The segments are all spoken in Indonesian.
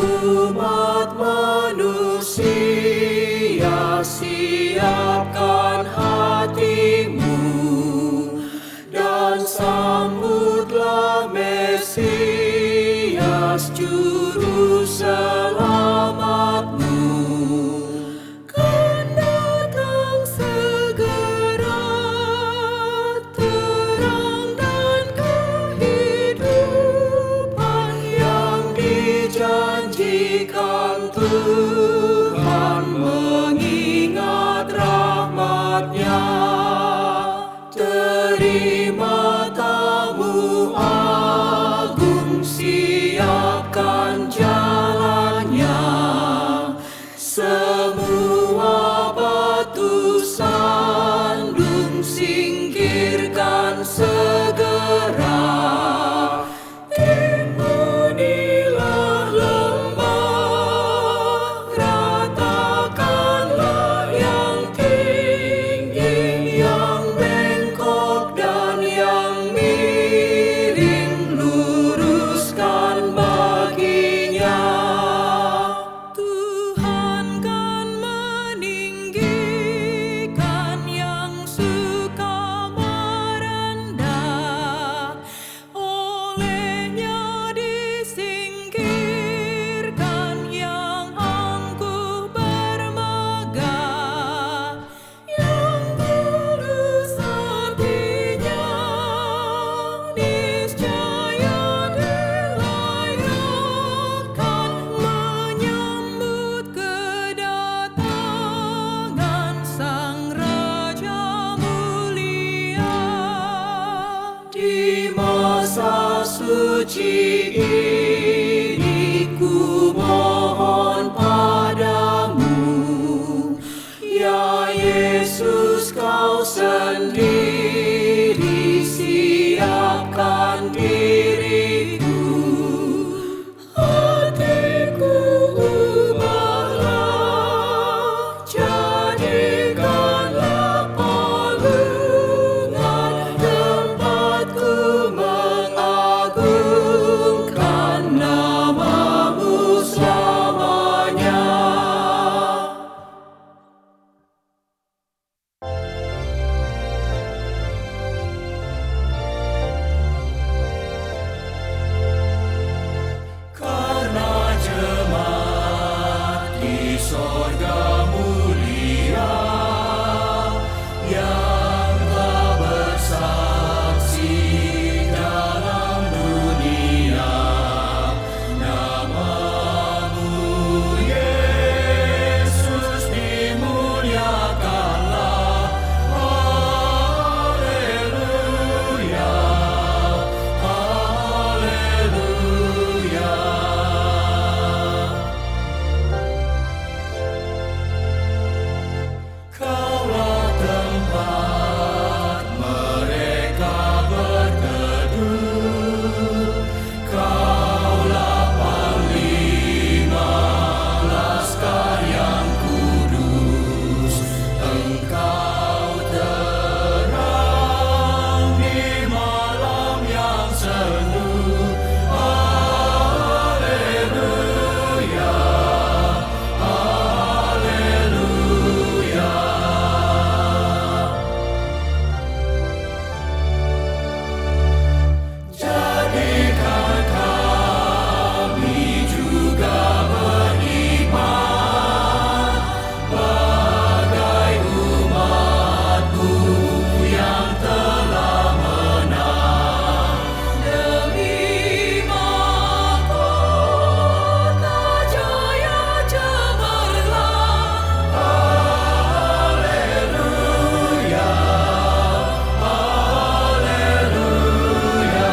umat manusia, siapkan hatimu dan sambutlah Mesias, Juru Selamatmu. Kan datang segera terang dan kehidupan yang dijanjikan Tuhan, mengingat rahmat-Nya. Terima tamu agung, siapkan jalannya. Semua batu sandung singkirkan segera. Timbunilah lembah, ratakanlah yang tinggi, yang bengkok dan yang miring, luruskan baginya. Tuhan kan meninggikan yang suka merendah, olehnya disingkirkan yang angkuh bermegah. Yang tulus hatinya niscaya dilayakan, menyambut kedatangan Sang Raja mulia. Di masa suci ini ku mohon padamu, ya Yesus, Kau sendiri siapkan diriku. Hatiku ubahlah, jadikanlah palungan, tempatku mengagungkan nama-Mu selamanya. Karena jemaat di sorga mulia yang telah bersaksi dalam dunia, nama-Mu Yesus dimuliakanlah. Haleluya, haleluya. Kaulah tempat mereka berteduh, Kaulah panglima laskar yang kudus. Engkau terang di malam yang sendu. Haleluya, haleluya. Jadikan kami juga beriman bagai umat-Mu yang telah menang demi mahkota jaya cemerlang. Haleluya, haleluya.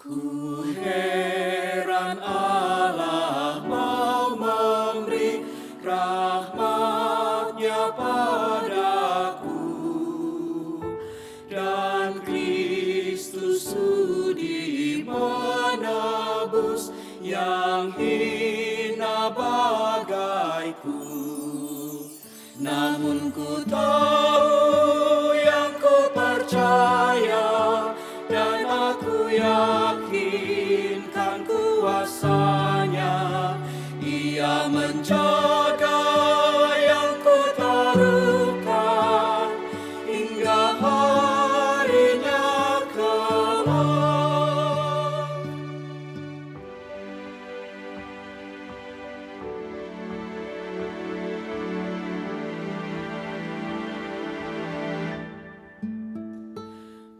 Ku heran Allah mau memberi rahmat-Nya padaku, dan Kristus sudi menebus yang hina namun ku tahu yang ku percaya, dan aku yakinkan kuasa-Nya. Ia menjaga yang ku taruhkan hingga harinya kelak.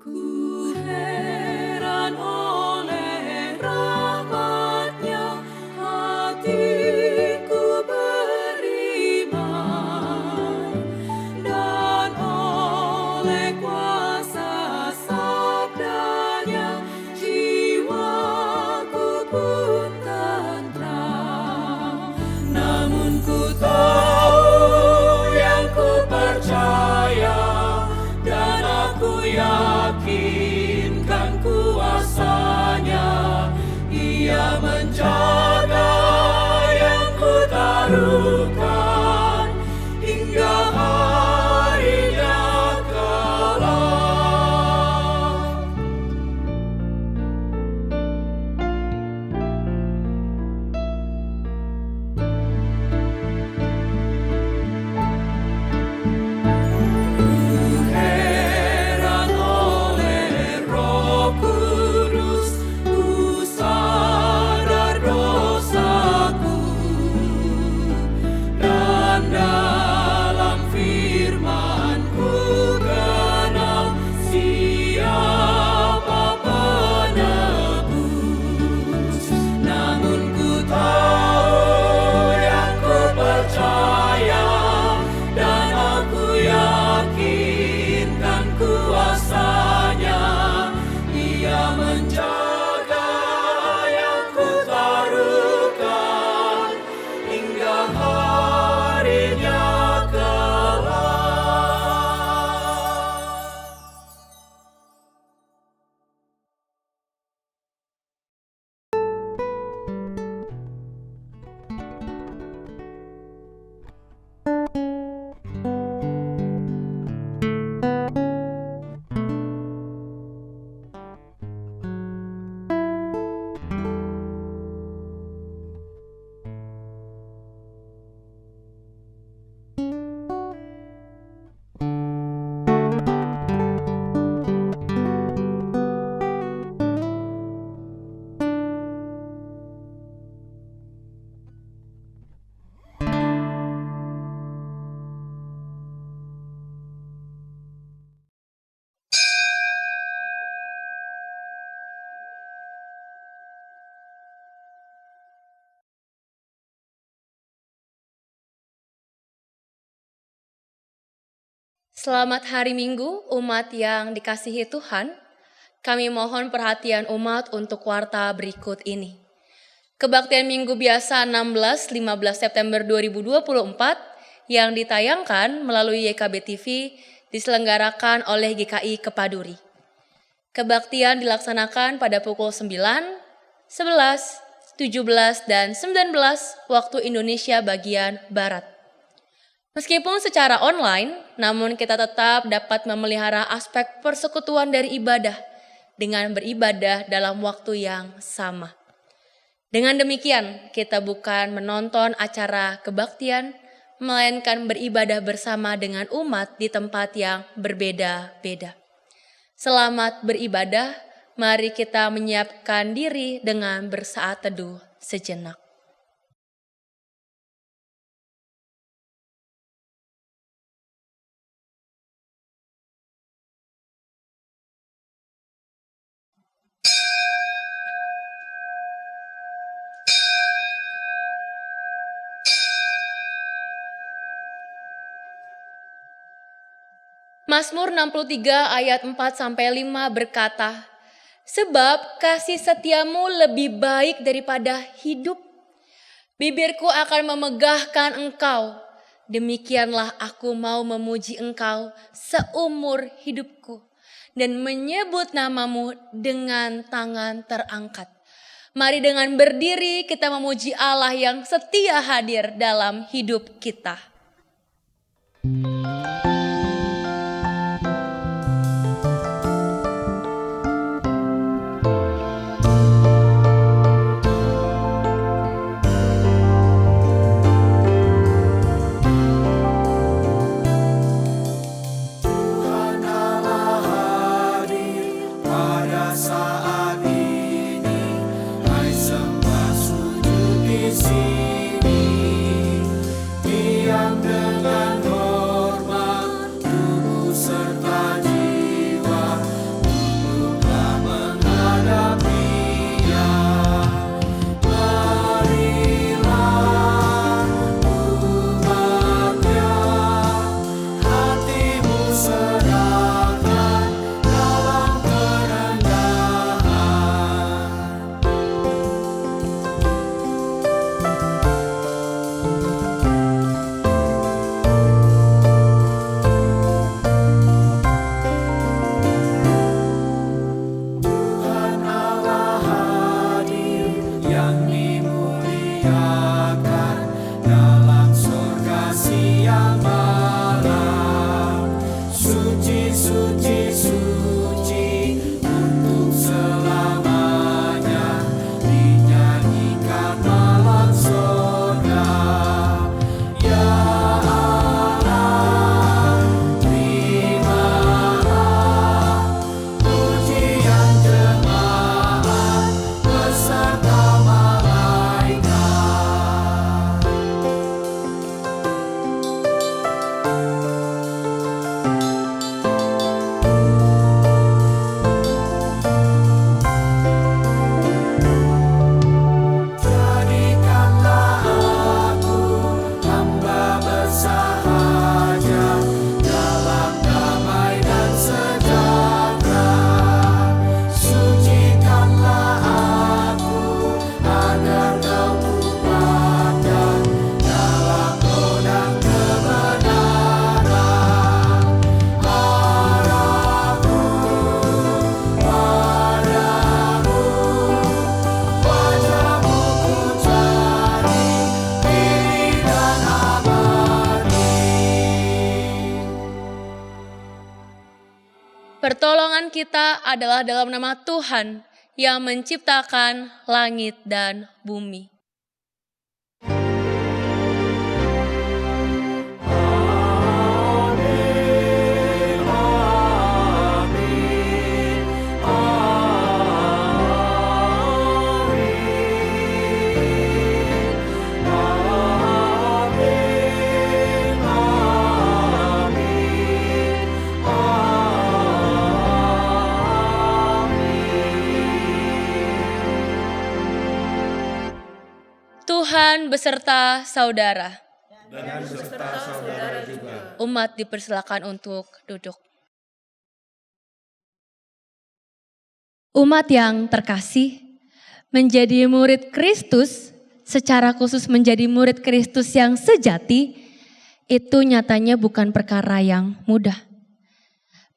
Ku heran oleh rahmat-Nya, hatiku beriman, dan oleh kuasa sabda-Nya, jiwaku pun tentram. Namun ku tahu yang ku percaya, dan aku yakinkan kuasa-Nya. Ia menjaga yang ku taruhkan hingga harinya kelak. Heran oleh Roh Kudus, ku sadar dosaku, dan dalam firman ku kenal siapa penebus. Namun ku tahu yang ku percaya, dan aku yakinkan kuasa-Nya. Ia menjaga yang ku taruhkan hingga harinya kelak. Selamat hari Minggu, umat yang dikasihi Tuhan. Kami mohon perhatian umat untuk warta berikut ini. Kebaktian Minggu Biasa 16-15 September 2024 yang ditayangkan melalui YKB TV diselenggarakan oleh GKI Kepaduri. Kebaktian dilaksanakan pada pukul 9, 11, 17, dan 19 waktu Indonesia bagian Barat. Meskipun secara online, namun kita tetap dapat memelihara aspek persekutuan dari ibadah dengan beribadah dalam waktu yang sama. Dengan demikian, kita bukan menonton acara kebaktian, melainkan beribadah bersama dengan umat di tempat yang berbeda-beda. Selamat beribadah, mari kita menyiapkan diri dengan bersaat teduh sejenak. Mazmur 63 ayat 4-5 berkata, "Sebab kasih setiamu lebih baik daripada hidup. Bibirku akan memegahkan engkau. Demikianlah aku mau memuji engkau seumur hidupku dan menyebut namamu dengan tangan terangkat." Mari dengan berdiri kita memuji Allah yang setia hadir dalam hidup kita. Pertolongan kita adalah dalam nama Tuhan yang menciptakan langit dan bumi. Tuhan beserta saudara. Dan beserta saudara juga. Umat dipersilakan untuk duduk. Umat yang terkasih, menjadi murid Kristus, secara khusus menjadi murid Kristus yang sejati, itu nyatanya bukan perkara yang mudah.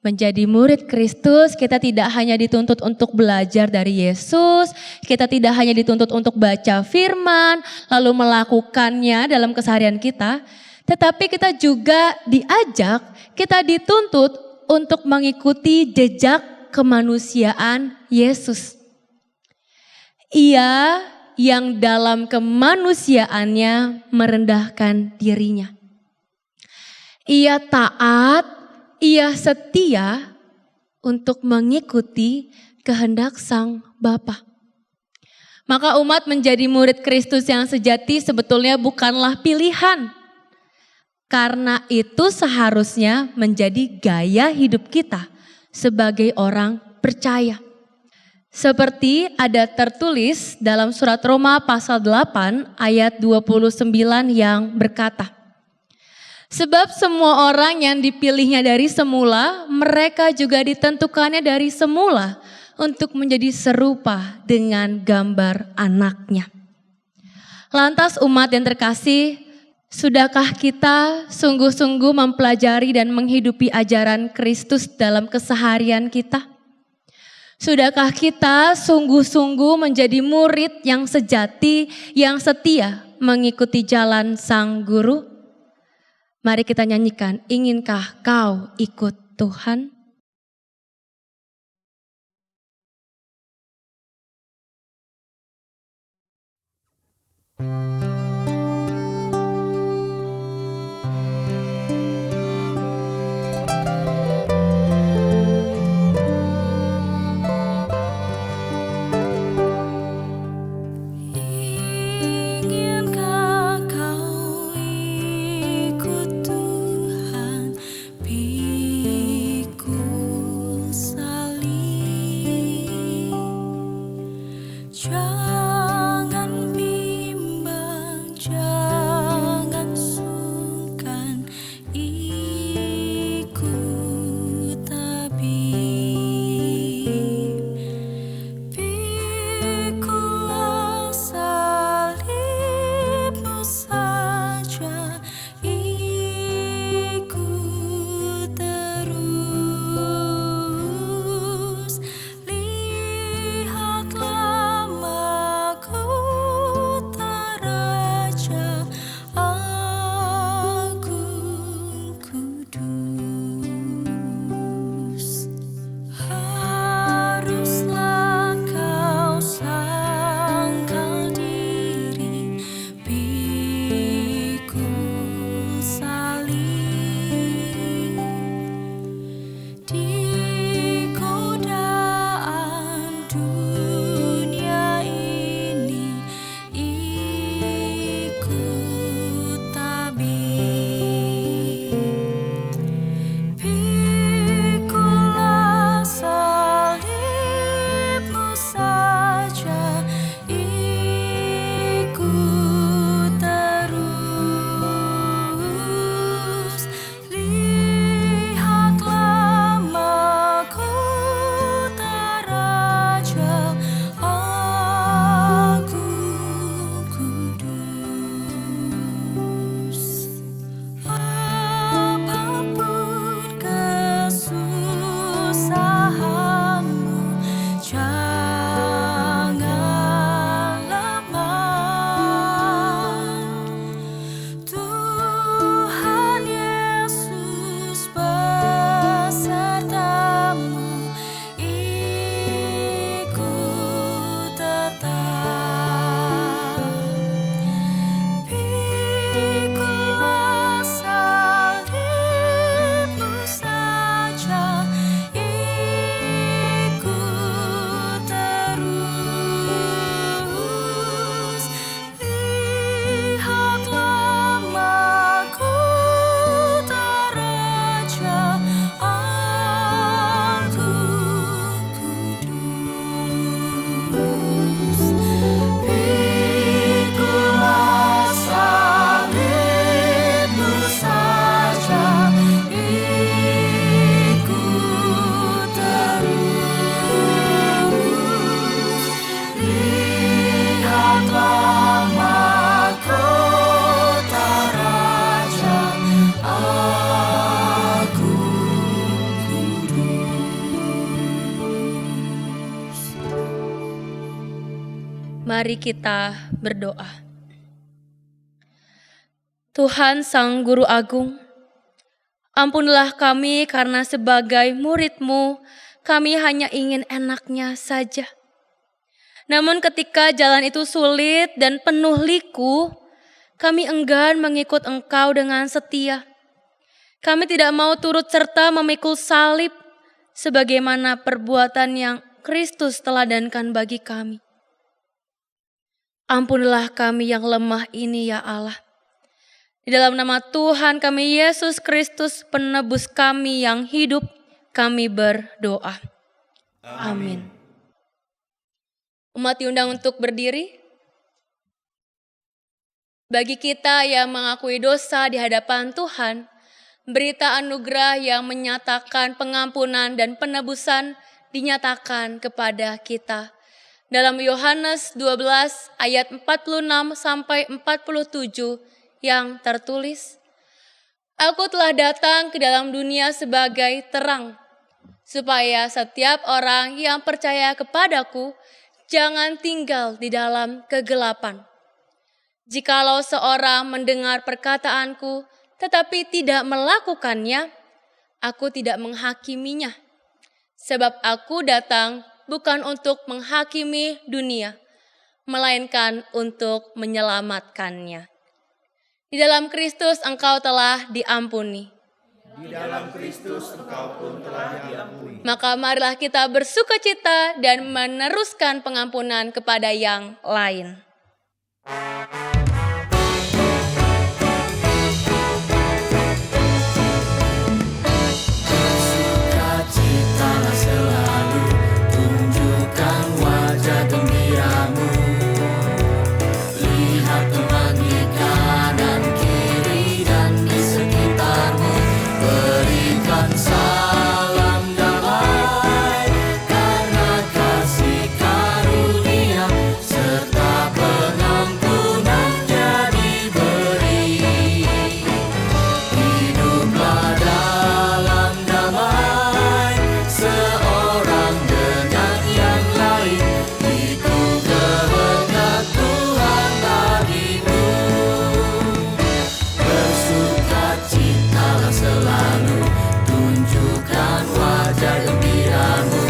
Menjadi murid Kristus, kita tidak hanya dituntut untuk belajar dari Yesus, kita tidak hanya dituntut untuk baca firman, lalu melakukannya dalam keseharian kita, tetapi kita juga diajak, kita dituntut untuk mengikuti jejak kemanusiaan Yesus. Ia yang dalam kemanusiaannya merendahkan dirinya. Ia taat, ia setia untuk mengikuti kehendak Sang Bapa. Maka umat menjadi murid Kristus yang sejati sebetulnya bukanlah pilihan. Karena itu seharusnya menjadi gaya hidup kita sebagai orang percaya. Seperti ada tertulis dalam surat Roma pasal 8 ayat 29 yang berkata, sebab semua orang yang dipilihnya dari semula, mereka juga ditentukannya dari semula untuk menjadi serupa dengan gambar anaknya. Lantas umat yang terkasih, sudahkah kita sungguh-sungguh mempelajari dan menghidupi ajaran Kristus dalam keseharian kita? Sudahkah kita sungguh-sungguh menjadi murid yang sejati, yang setia mengikuti jalan Sang Guru? Mari kita nyanyikan, inginkah kau ikut Tuhan? Jangan bimbang Mari kita berdoa. Tuhan Sang Guru Agung, ampunilah kami karena sebagai murid-Mu, kami hanya ingin enaknya saja. Namun ketika jalan itu sulit dan penuh liku, kami enggan mengikut Engkau dengan setia. Kami tidak mau turut serta memikul salib sebagaimana perbuatan yang Kristus teladankan bagi kami. Ampunilah kami yang lemah ini ya Allah. Di dalam nama Tuhan kami Yesus Kristus penebus kami yang hidup, kami berdoa. Amin. Umat diundang untuk berdiri. Bagi kita yang mengakui dosa di hadapan Tuhan, berita anugerah yang menyatakan pengampunan dan penebusan dinyatakan kepada kita. Dalam Yohanes 12 ayat 46 sampai 47 yang tertulis, Aku telah datang ke dalam dunia sebagai terang, supaya setiap orang yang percaya kepadaku jangan tinggal di dalam kegelapan. Jikalau seorang mendengar perkataanku tetapi tidak melakukannya, aku tidak menghakiminya. Sebab aku datang bukan untuk menghakimi dunia, melainkan untuk menyelamatkannya. Di dalam Kristus engkau telah diampuni. Di dalam Kristus engkau pun telah diampuni. Maka marilah kita bersukacita dan meneruskan pengampunan kepada yang lain. Bersukacitalah selalu, tunjukkan wajah gembiramu. Lihat teman di kanan kiri dan di sekitarmu. Berikan salam damai, karena kasih karunia serta pengampunannya diberi. Hiduplah dalam damai, seorang dengan yang lain. Itu kehendak Tuhan bagimu. Bersukacitalah selalu, tunjukkan wajah gembiramu.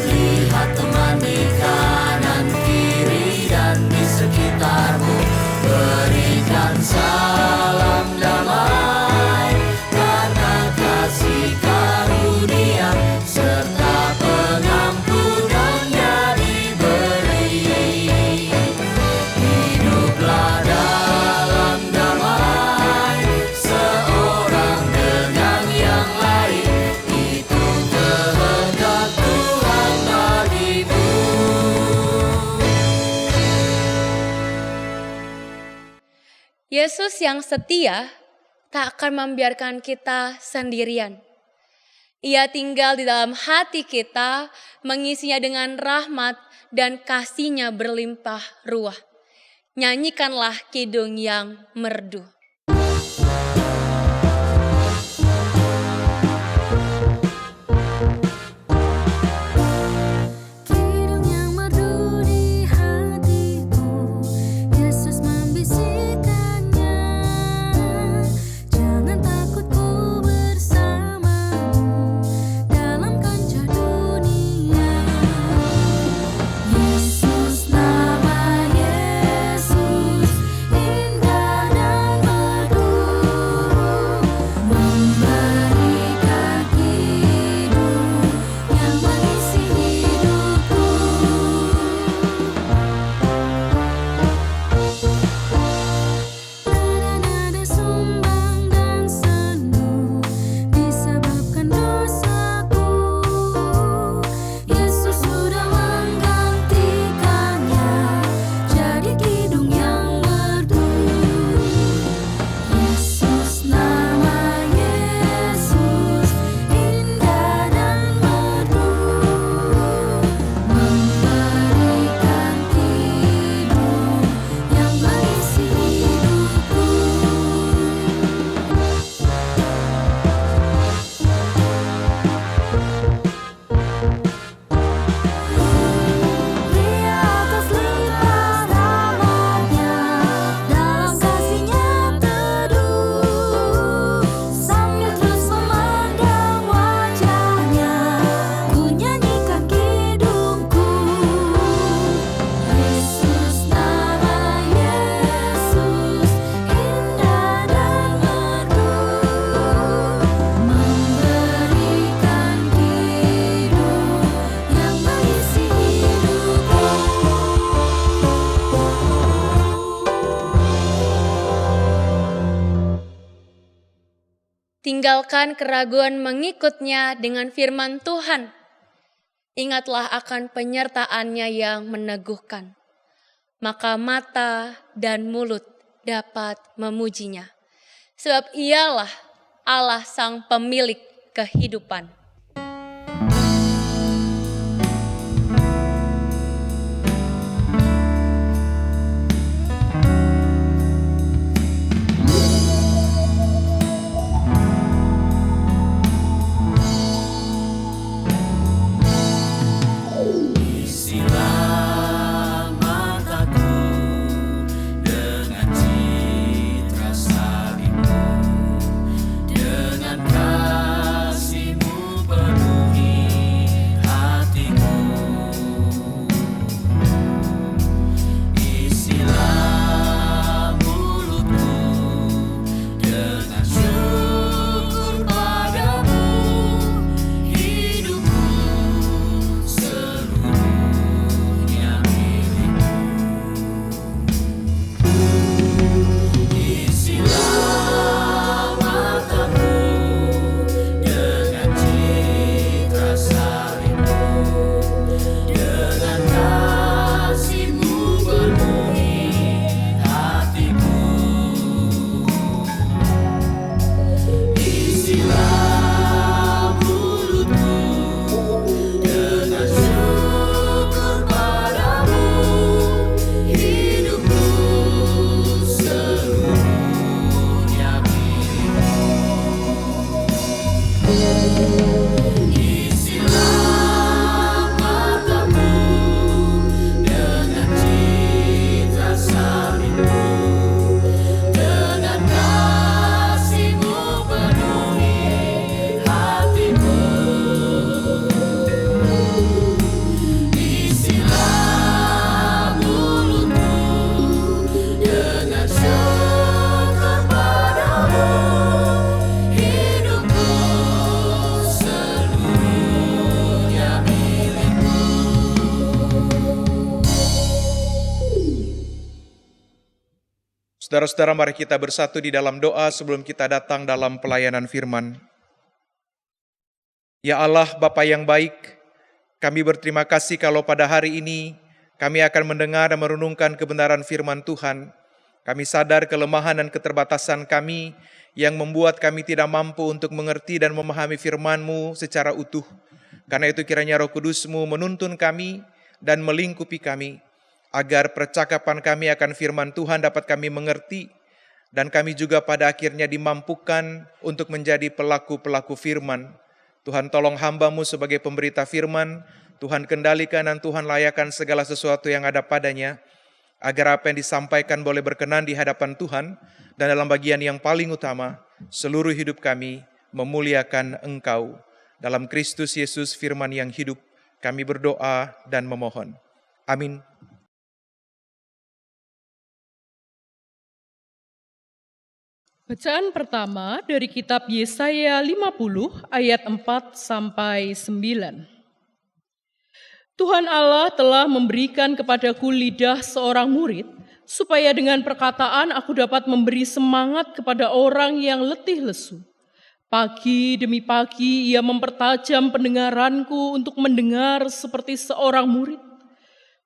Lihat teman di kanan kiri dan di sekitarmu. Berikan salam damai, karena kasih karunia serta pengampunannya diberi. Hiduplah dalam damai, seorang dengan yang lain. Itu kehendak Tuhan bagimu. Yesus yang setia tak akan membiarkan kita sendirian. Ia tinggal di dalam hati kita, mengisinya dengan rahmat dan kasih-Nya berlimpah ruah. Nyanyikanlah kidung yang merdu. Kidung yang merdu di hatiku, Yesus membisikkannya. Jangan takut, ku bersamamu dalam kancah dunia. Yesus, nama Yesus, indah dan tinggalkan keraguan mengikutnya dengan firman Tuhan. Ingatlah akan penyertaannya yang meneguhkan. Maka mata dan mulut dapat memujinya. Sebab ialah Allah sang pemilik kehidupan. Isilah mataku dengan citra salib-Mu, dengan kasih-Mu penuhi hatiku. Isilah mulutku dengan syukur padamu, hidupku seluruhnya milik-Mu. Isilah mataku dengan citra salib-Mu, dengan kasih-Mu penuhi hatiku. Isilah mulutku dengan syukur padamu, hidupku seluruhnya milik-Mu. Isilah mataku dengan citra salib-Mu, dengan kasih-Mu penuhi hatiku. Isilah mulutku dengan syukur padamu, hidupku seluruhnya milik-Mu. Saudara-saudara, mari kita bersatu di dalam doa sebelum kita datang dalam pelayanan firman. Ya Allah, Bapa yang baik, kami berterima kasih kalau pada hari ini kami akan mendengar dan merenungkan kebenaran firman Tuhan. Kami sadar kelemahan dan keterbatasan kami yang membuat kami tidak mampu untuk mengerti dan memahami firman-Mu secara utuh. Karena itu kiranya Roh Kudus-Mu menuntun kami dan melingkupi kami, agar percakapan kami akan firman Tuhan dapat kami mengerti, dan kami juga pada akhirnya dimampukan untuk menjadi pelaku-pelaku firman. Tuhan, tolong hamba-Mu sebagai pemberita firman, Tuhan kendalikan dan Tuhan layakan segala sesuatu yang ada padanya, agar apa yang disampaikan boleh berkenan di hadapan Tuhan, dan dalam bagian yang paling utama, seluruh hidup kami memuliakan Engkau. Dalam Kristus Yesus firman yang hidup, kami berdoa dan memohon. Amin. Bacaan pertama dari kitab Yesaya 50 ayat 4 sampai 9. Tuhan Allah telah memberikan kepadaku lidah seorang murid, supaya dengan perkataan aku dapat memberi semangat kepada orang yang letih lesu. Pagi demi pagi ia mempertajam pendengaranku untuk mendengar seperti seorang murid.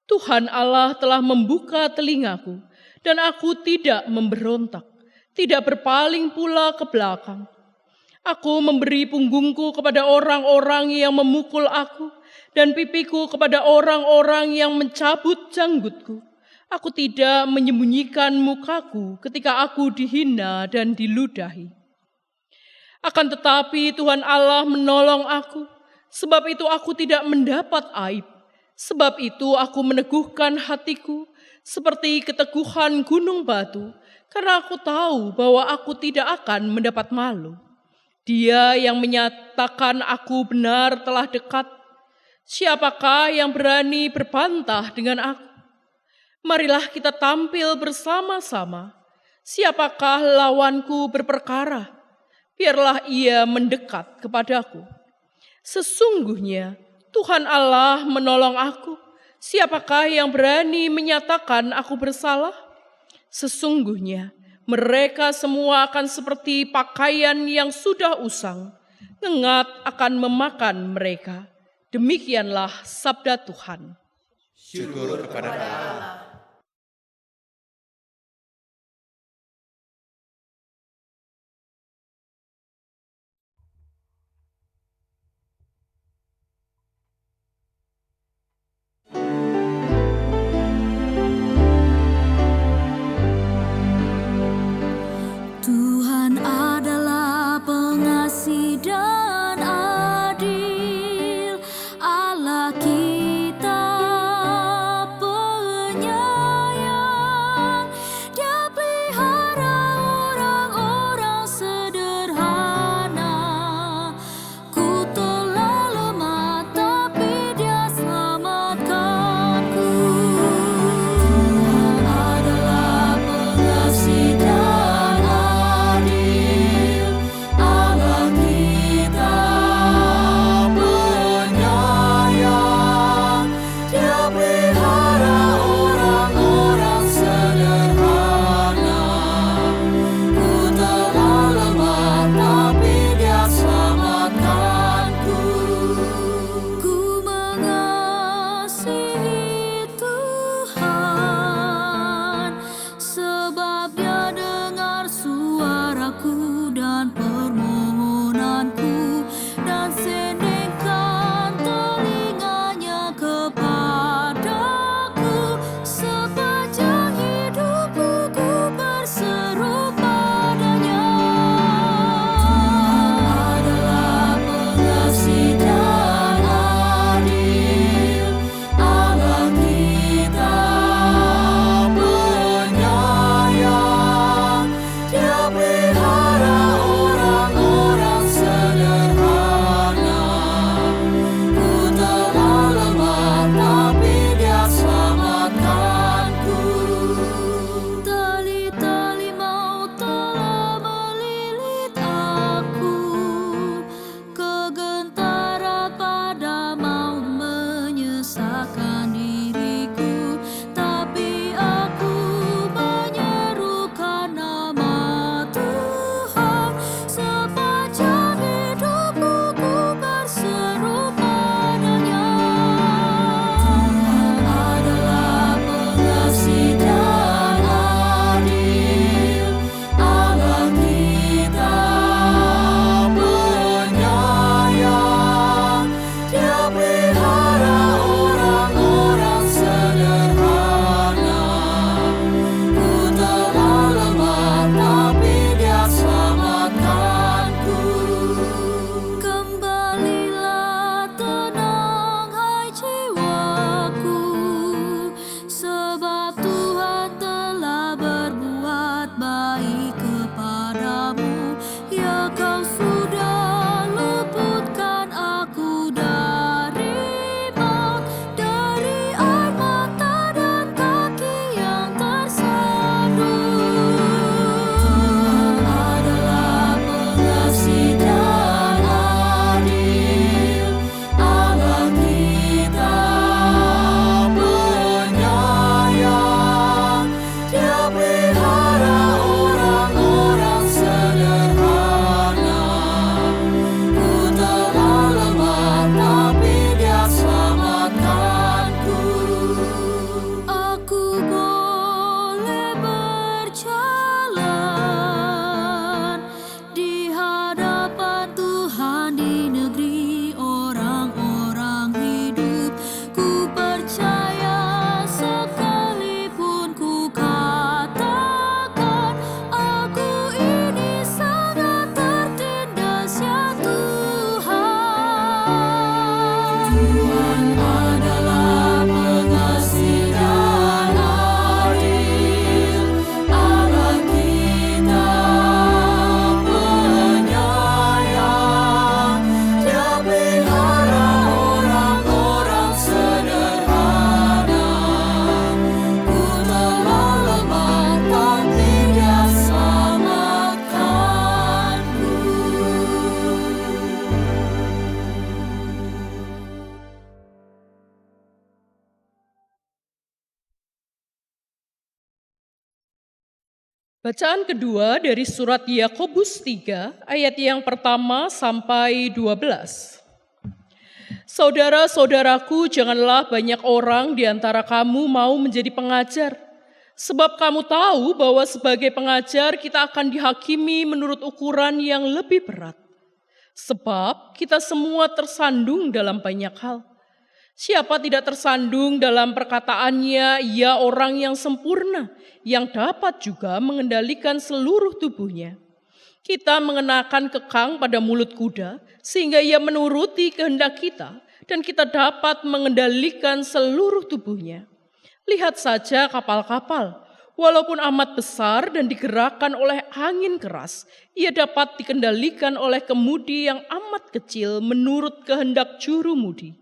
Tuhan Allah telah membuka telingaku, dan aku tidak memberontak, tidak berpaling pula ke belakang. Aku memberi punggungku kepada orang-orang yang memukul aku, dan pipiku kepada orang-orang yang mencabut janggutku. Aku tidak menyembunyikan mukaku ketika aku dihina dan diludahi. Akan tetapi Tuhan Allah menolong aku, sebab itu aku tidak mendapat aib. Sebab itu aku meneguhkan hatiku seperti keteguhan gunung batu, karena aku tahu bahwa aku tidak akan mendapat malu. Dia yang menyatakan aku benar telah dekat. Siapakah yang berani berbantah dengan aku? Marilah kita tampil bersama-sama. Siapakah lawanku berperkara? Biarlah ia mendekat kepadaku. Sesungguhnya Tuhan Allah menolong aku. Siapakah yang berani menyatakan aku bersalah? Sesungguhnya Mereka semua akan seperti pakaian yang sudah usang, ngengat akan memakan mereka. Demikianlah sabda Tuhan. Syukur kepada Allah. Tuhan adalah pengasih dan adil, Allah kita penyayang. Bacaan kedua dari surat Yakobus 3 ayat yang pertama sampai 12. Saudara-saudaraku, janganlah banyak orang di antara kamu mau menjadi pengajar. Sebab kamu tahu bahwa sebagai pengajar kita akan dihakimi menurut ukuran yang lebih berat. Sebab kita semua tersandung dalam banyak hal. Siapa tidak tersandung dalam perkataannya, ia orang yang sempurna, yang dapat juga mengendalikan seluruh tubuhnya. Kita mengenakan kekang pada mulut kuda, sehingga ia menuruti kehendak kita, dan kita dapat mengendalikan seluruh tubuhnya. Lihat saja kapal-kapal, walaupun amat besar dan digerakkan oleh angin keras, ia dapat dikendalikan oleh kemudi yang amat kecil menurut kehendak jurumudi.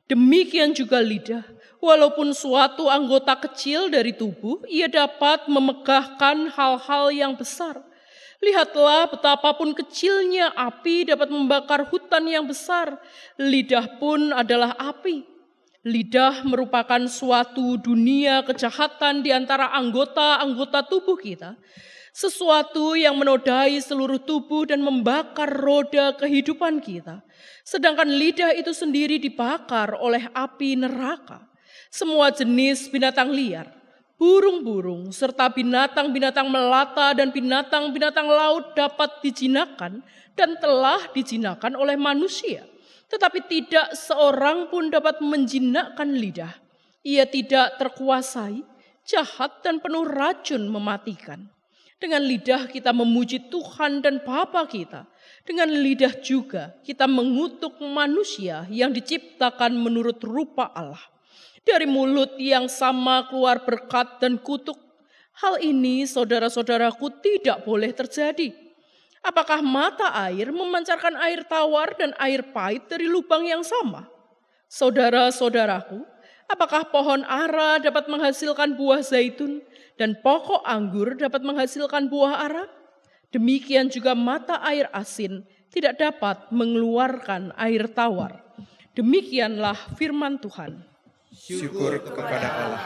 Demikian juga lidah, walaupun suatu anggota kecil dari tubuh, ia dapat memegahkan hal-hal yang besar. Lihatlah betapapun kecilnya api dapat membakar hutan yang besar. Lidah pun adalah api. Lidah merupakan suatu dunia kejahatan di antara anggota-anggota tubuh kita. Sesuatu yang menodai seluruh tubuh dan membakar roda kehidupan kita. Sedangkan lidah itu sendiri dibakar oleh api neraka. Semua jenis binatang liar, burung-burung, serta binatang-binatang melata dan binatang-binatang laut dapat dijinakan dan telah dijinakan oleh manusia. Tetapi tidak seorang pun dapat menjinakkan lidah. Ia tidak terkuasai, jahat dan penuh racun mematikan. Dengan lidah kita memuji Tuhan dan Bapa kita. Dengan lidah juga kita mengutuk manusia yang diciptakan menurut rupa Allah. Dari mulut yang sama keluar berkat dan kutuk. Hal ini saudara-saudaraku tidak boleh terjadi. Apakah mata air memancarkan air tawar dan air pahit dari lubang yang sama? Saudara-saudaraku, apakah pohon ara dapat menghasilkan buah zaitun dan pokok anggur dapat menghasilkan buah ara? Demikian juga mata air asin tidak dapat mengeluarkan air tawar. Demikianlah firman Tuhan. Syukur kepada Allah.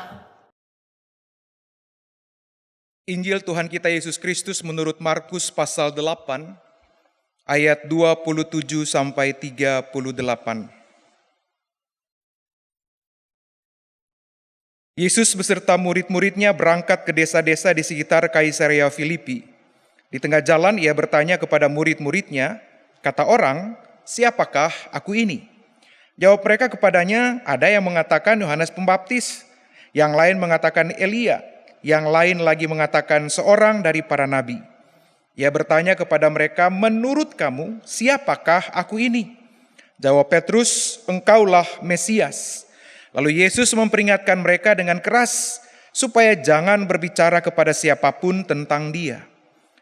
Injil Tuhan kita Yesus Kristus menurut Markus pasal 8 ayat 27 sampai 38. Yesus beserta murid-muridnya berangkat ke desa-desa di sekitar Kaisarea Filipi. Di tengah jalan ia bertanya kepada murid-muridnya, kata orang, siapakah aku ini? Jawab mereka kepadanya, ada yang mengatakan Yohanes Pembaptis, yang lain mengatakan Elia, yang lain lagi mengatakan seorang dari para nabi. Ia bertanya kepada mereka, menurut kamu siapakah aku ini? Jawab Petrus, engkaulah Mesias. Lalu Yesus memperingatkan mereka dengan keras, supaya jangan berbicara kepada siapapun tentang dia.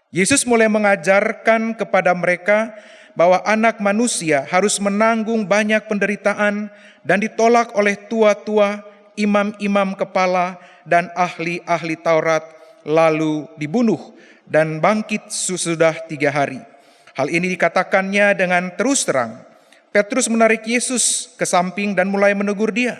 Yesus mulai mengajarkan kepada mereka bahwa anak manusia harus menanggung banyak penderitaan dan ditolak oleh tua-tua, imam-imam kepala, dan ahli-ahli Taurat, lalu dibunuh dan bangkit sesudah 3 hari. Hal ini dikatakannya dengan terus terang. Petrus menarik Yesus ke samping dan mulai menegur dia.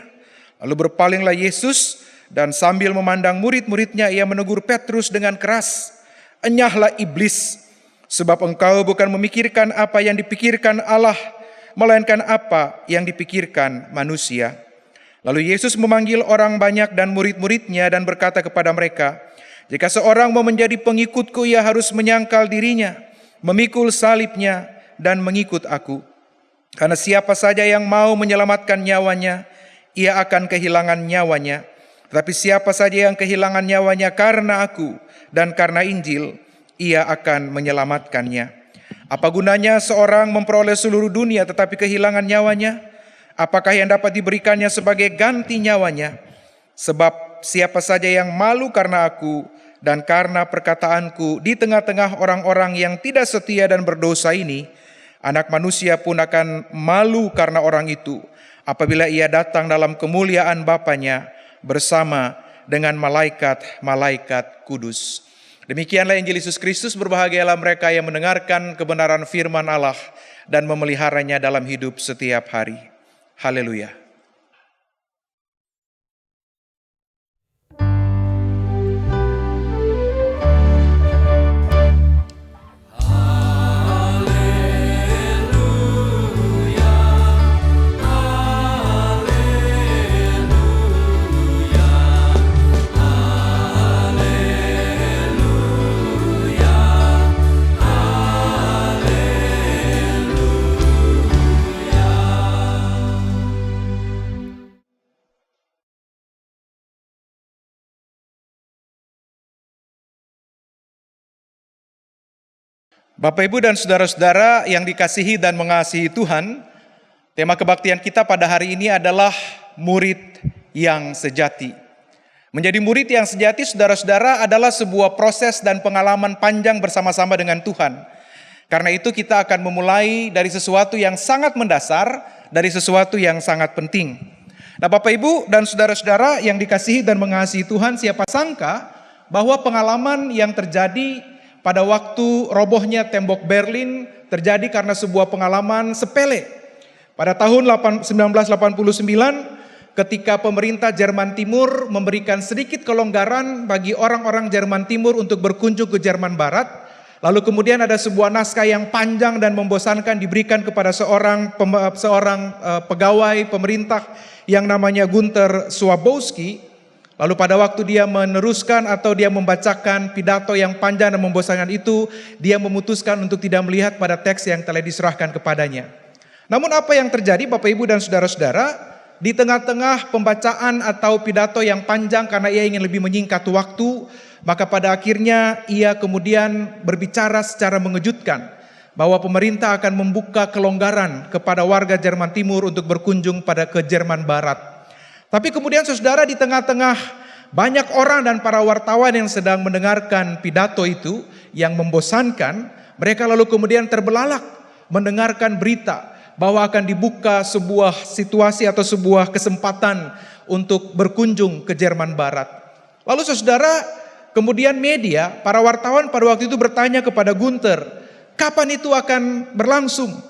Lalu berpalinglah Yesus dan sambil memandang murid-muridnya ia menegur Petrus dengan keras. Enyahlah iblis, sebab engkau bukan memikirkan apa yang dipikirkan Allah, melainkan apa yang dipikirkan manusia. Lalu Yesus memanggil orang banyak dan murid-muridnya dan berkata kepada mereka, jika seorang mau menjadi pengikutku, ia harus menyangkal dirinya, memikul salibnya, dan mengikut aku. Karena siapa saja yang mau menyelamatkan nyawanya, ia akan kehilangan nyawanya. Tetapi siapa saja yang kehilangan nyawanya karena aku dan karena Injil, ia akan menyelamatkannya. Apa gunanya seorang memperoleh seluruh dunia tetapi kehilangan nyawanya? Apakah yang dapat diberikannya sebagai ganti nyawanya? Sebab siapa saja yang malu karena aku dan karena perkataanku di tengah-tengah orang-orang yang tidak setia dan berdosa ini, Anak Manusia pun akan malu karena orang itu apabila ia datang dalam kemuliaan Bapanya bersama dengan malaikat-malaikat kudus. Demikianlah Injil Yesus Kristus. Berbahagialah mereka yang mendengarkan kebenaran firman Allah dan memeliharanya dalam hidup setiap hari. Haleluya. Bapak, Ibu, dan saudara-saudara yang dikasihi dan mengasihi Tuhan, tema kebaktian kita pada hari ini adalah murid yang sejati. Menjadi murid yang sejati, saudara-saudara, adalah sebuah proses dan pengalaman panjang bersama-sama dengan Tuhan. Karena itu kita akan memulai dari sesuatu yang sangat mendasar, dari sesuatu yang sangat penting. Nah, Bapak, Ibu, dan saudara-saudara yang dikasihi dan mengasihi Tuhan, siapa sangka bahwa pengalaman yang terjadi pada waktu robohnya tembok Berlin terjadi karena sebuah pengalaman sepele. Pada tahun 1989, ketika pemerintah Jerman Timur memberikan sedikit kelonggaran bagi orang-orang Jerman Timur untuk berkunjung ke Jerman Barat, lalu kemudian ada sebuah naskah yang panjang dan membosankan diberikan kepada seorang pegawai pemerintah yang namanya Gunther Swabowski. Lalu pada waktu dia meneruskan atau dia membacakan pidato yang panjang dan membosankan itu, dia memutuskan untuk tidak melihat pada teks yang telah diserahkan kepadanya. Namun apa yang terjadi, Bapak, Ibu, dan saudara-saudara, di tengah-tengah pembacaan atau pidato yang panjang karena ia ingin lebih menyingkat waktu, maka pada akhirnya ia kemudian berbicara secara mengejutkan bahwa pemerintah akan membuka kelonggaran kepada warga Jerman Timur untuk berkunjung ke Jerman Barat. Tapi kemudian saudara, di tengah-tengah banyak orang dan para wartawan yang sedang mendengarkan pidato itu yang membosankan, mereka lalu kemudian terbelalak mendengarkan berita bahwa akan dibuka sebuah situasi atau sebuah kesempatan untuk berkunjung ke Jerman Barat. Lalu saudara, kemudian media, para wartawan pada waktu itu bertanya kepada Gunther, kapan itu akan berlangsung?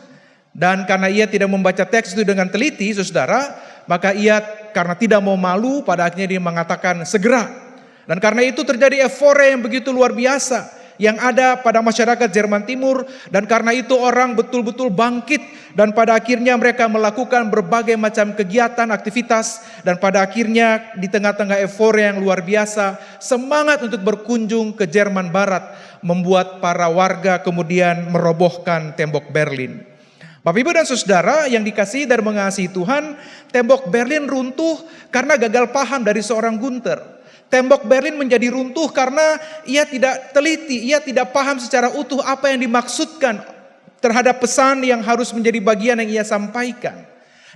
Dan karena ia tidak membaca teks itu dengan teliti, saudara, maka ia karena tidak mau malu, pada akhirnya dia mengatakan segera. Dan karena itu terjadi euforia yang begitu luar biasa yang ada pada masyarakat Jerman Timur, dan karena itu orang betul-betul bangkit dan pada akhirnya mereka melakukan berbagai macam kegiatan, aktivitas, dan pada akhirnya di tengah-tengah euforia yang luar biasa, semangat untuk berkunjung ke Jerman Barat membuat para warga kemudian merobohkan tembok Berlin. Bapak, Ibu, dan saudara yang dikasihi dan mengasihi Tuhan, tembok Berlin runtuh karena gagal paham dari seorang Gunther. Tembok Berlin menjadi runtuh karena ia tidak teliti, ia tidak paham secara utuh apa yang dimaksudkan terhadap pesan yang harus menjadi bagian yang ia sampaikan.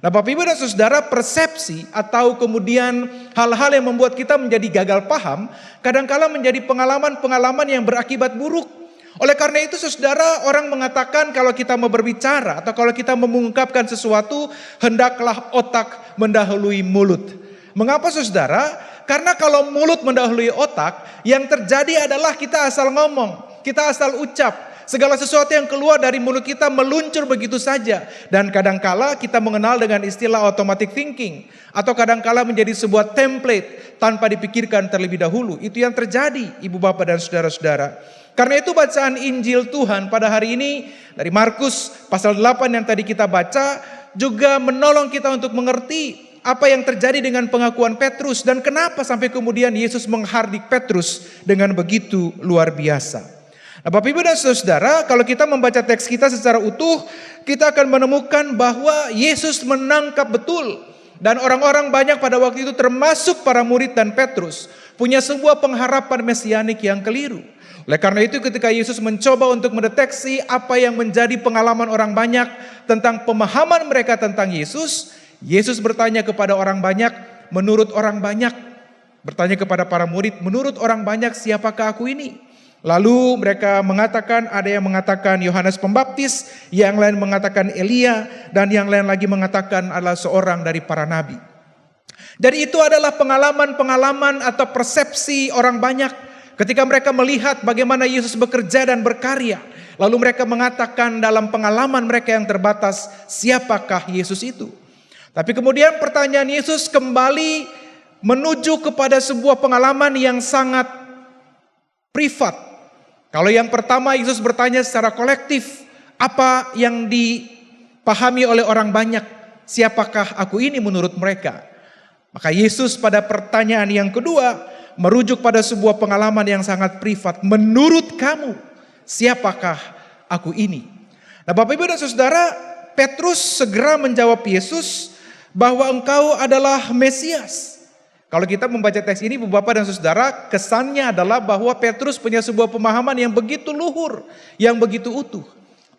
Nah, Bapak, Ibu, dan saudara, persepsi atau kemudian hal-hal yang membuat kita menjadi gagal paham kadangkala menjadi pengalaman-pengalaman yang berakibat buruk. Oleh karena itu saudara, orang mengatakan kalau kita mau berbicara atau kalau kita mengungkapkan sesuatu, hendaklah otak mendahului mulut. Mengapa saudara? Karena kalau mulut mendahului otak, yang terjadi adalah kita asal ngomong, kita asal ucap. Segala sesuatu yang keluar dari mulut kita meluncur begitu saja. Dan kadangkala kita mengenal dengan istilah automatic thinking. Atau kadangkala menjadi sebuah template tanpa dipikirkan terlebih dahulu. Itu yang terjadi, Ibu, Bapak, dan saudara-saudara. Karena itu bacaan Injil Tuhan pada hari ini dari Markus pasal 8 yang tadi kita baca juga menolong kita untuk mengerti apa yang terjadi dengan pengakuan Petrus dan kenapa sampai kemudian Yesus menghardik Petrus dengan begitu luar biasa. Nah, Bapak, Ibu, dan saudara, kalau kita membaca teks kita secara utuh, kita akan menemukan bahwa Yesus menangkap betul dan orang-orang banyak pada waktu itu termasuk para murid dan Petrus punya sebuah pengharapan mesianik yang keliru. Oleh karena itu ketika Yesus mencoba untuk mendeteksi apa yang menjadi pengalaman orang banyak tentang pemahaman mereka tentang Yesus, Yesus bertanya kepada orang banyak, menurut orang banyak, bertanya kepada para murid, menurut orang banyak siapakah aku ini? Lalu mereka mengatakan, ada yang mengatakan Yohanes Pembaptis, yang lain mengatakan Elia, dan yang lain lagi mengatakan adalah seorang dari para nabi. Jadi itu adalah pengalaman-pengalaman atau persepsi orang banyak ketika mereka melihat bagaimana Yesus bekerja dan berkarya. Lalu mereka mengatakan dalam pengalaman mereka yang terbatas, siapakah Yesus itu? Tapi kemudian pertanyaan Yesus kembali menuju kepada sebuah pengalaman yang sangat privat. Kalau yang pertama Yesus bertanya secara kolektif, apa yang dipahami oleh orang banyak, siapakah aku ini menurut mereka? Maka Yesus pada pertanyaan yang kedua merujuk pada sebuah pengalaman yang sangat privat. Menurut kamu, siapakah aku ini? Nah, Bapak, Ibu, dan saudara, Petrus segera menjawab Yesus bahwa engkau adalah Mesias. Kalau kita membaca teks ini, Ibu Bapak dan Saudara, kesannya adalah bahwa Petrus punya sebuah pemahaman yang begitu luhur, yang begitu utuh.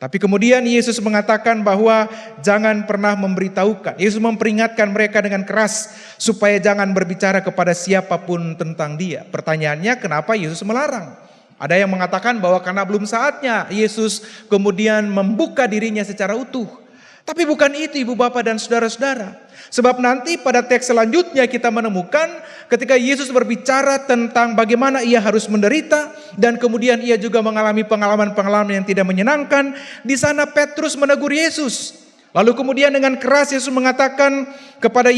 Tapi kemudian Yesus mengatakan bahwa jangan pernah memberitahukan. Yesus memperingatkan mereka dengan keras supaya jangan berbicara kepada siapapun tentang dia. Pertanyaannya, kenapa Yesus melarang? Ada yang mengatakan bahwa karena belum saatnya Yesus kemudian membuka dirinya secara utuh. Tapi bukan itu, Ibu Bapak dan Saudara-saudara. Sebab nanti pada teks selanjutnya kita menemukan ketika Yesus berbicara tentang bagaimana ia harus menderita dan kemudian ia juga mengalami pengalaman-pengalaman yang tidak menyenangkan. Di sana Petrus menegur Yesus. Lalu kemudian dengan keras Yesus mengatakan kepada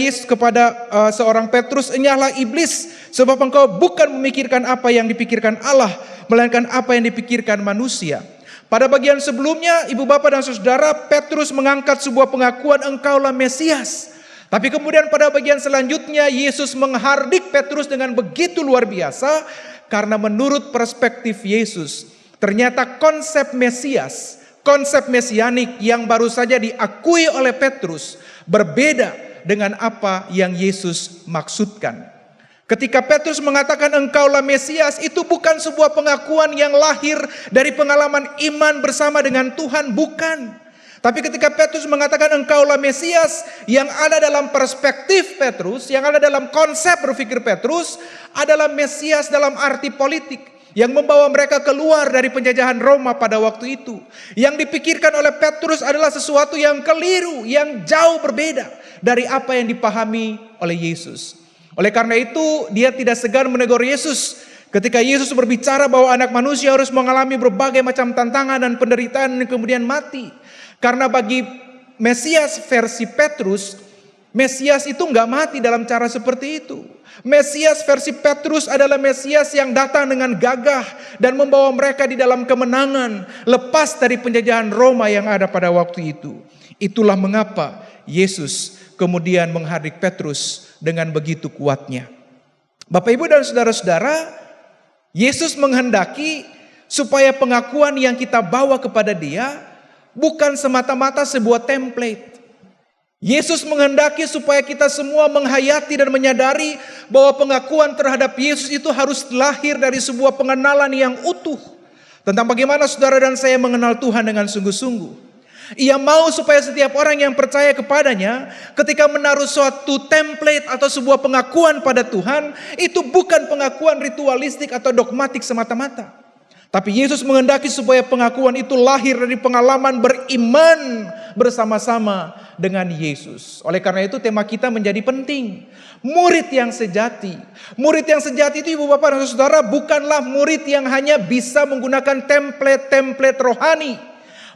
seorang Petrus, "Enyahlah iblis, sebab engkau bukan memikirkan apa yang dipikirkan Allah, melainkan apa yang dipikirkan manusia." Pada bagian sebelumnya, Ibu Bapak dan Saudara, Petrus mengangkat sebuah pengakuan, "Engkaulah Mesias." Tapi kemudian pada bagian selanjutnya Yesus menghardik Petrus dengan begitu luar biasa karena menurut perspektif Yesus ternyata konsep Mesias, konsep mesianik yang baru saja diakui oleh Petrus berbeda dengan apa yang Yesus maksudkan. Ketika Petrus mengatakan engkaulah Mesias, itu bukan sebuah pengakuan yang lahir dari pengalaman iman bersama dengan Tuhan, bukan. Tapi ketika Petrus mengatakan engkaulah Mesias, yang ada dalam perspektif Petrus, yang ada dalam konsep berpikir Petrus adalah Mesias dalam arti politik yang membawa mereka keluar dari penjajahan Roma pada waktu itu. Yang dipikirkan oleh Petrus adalah sesuatu yang keliru, yang jauh berbeda dari apa yang dipahami oleh Yesus. Oleh karena itu dia tidak segan menegur Yesus ketika Yesus berbicara bahwa anak manusia harus mengalami berbagai macam tantangan dan penderitaan dan kemudian mati. Karena bagi Mesias versi Petrus, Mesias itu nggak mati dalam cara seperti itu. Mesias versi Petrus adalah Mesias yang datang dengan gagah dan membawa mereka di dalam kemenangan, lepas dari penjajahan Roma yang ada pada waktu itu. Itulah mengapa Yesus kemudian menghardik Petrus dengan begitu kuatnya. Bapak, Ibu, dan saudara-saudara, Yesus menghendaki supaya pengakuan yang kita bawa kepada Dia bukan semata-mata sebuah template. Yesus menghendaki supaya kita semua menghayati dan menyadari bahwa pengakuan terhadap Yesus itu harus lahir dari sebuah pengenalan yang utuh tentang bagaimana saudara dan saya mengenal Tuhan dengan sungguh-sungguh. Ia mau supaya setiap orang yang percaya kepadanya ketika menaruh suatu template atau sebuah pengakuan pada Tuhan, itu bukan pengakuan ritualistik atau dogmatik semata-mata. Tapi Yesus menghendaki supaya pengakuan itu lahir dari pengalaman beriman bersama-sama dengan Yesus. Oleh karena itu tema kita menjadi penting. Murid yang sejati. Murid yang sejati itu, Ibu Bapak dan Saudara, bukanlah murid yang hanya bisa menggunakan template-template rohani.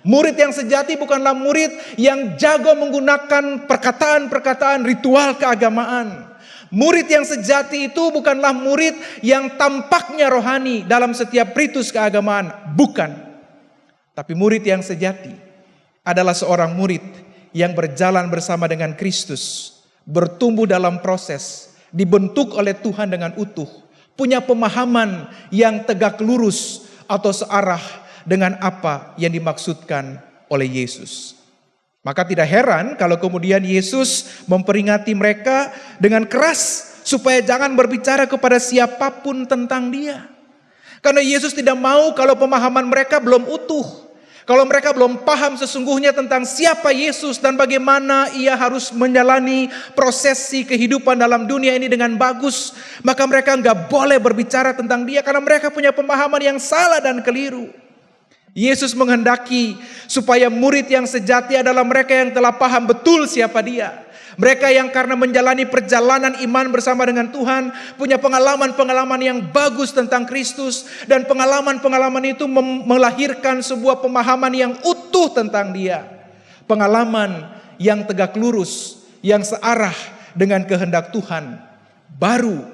Murid yang sejati bukanlah murid yang jago menggunakan perkataan-perkataan ritual keagamaan. Murid yang sejati itu bukanlah murid yang tampaknya rohani dalam setiap ritus keagamaan. Bukan. Tapi murid yang sejati adalah seorang murid yang berjalan bersama dengan Kristus. Bertumbuh dalam proses. Dibentuk oleh Tuhan dengan utuh. Punya pemahaman yang tegak lurus atau searah dengan apa yang dimaksudkan oleh Yesus. Maka tidak heran kalau kemudian Yesus memperingati mereka dengan keras supaya jangan berbicara kepada siapapun tentang Dia. Karena Yesus tidak mau kalau pemahaman mereka belum utuh. Kalau mereka belum paham sesungguhnya tentang siapa Yesus dan bagaimana Ia harus menjalani prosesi kehidupan dalam dunia ini dengan bagus, maka mereka nggak boleh berbicara tentang Dia karena mereka punya pemahaman yang salah dan keliru. Yesus menghendaki supaya murid yang sejati adalah mereka yang telah paham betul siapa Dia. Mereka yang karena menjalani perjalanan iman bersama dengan Tuhan, punya pengalaman-pengalaman yang bagus tentang Kristus, dan pengalaman-pengalaman itu melahirkan sebuah pemahaman yang utuh tentang Dia. Pengalaman yang tegak lurus, yang searah dengan kehendak Tuhan. Baru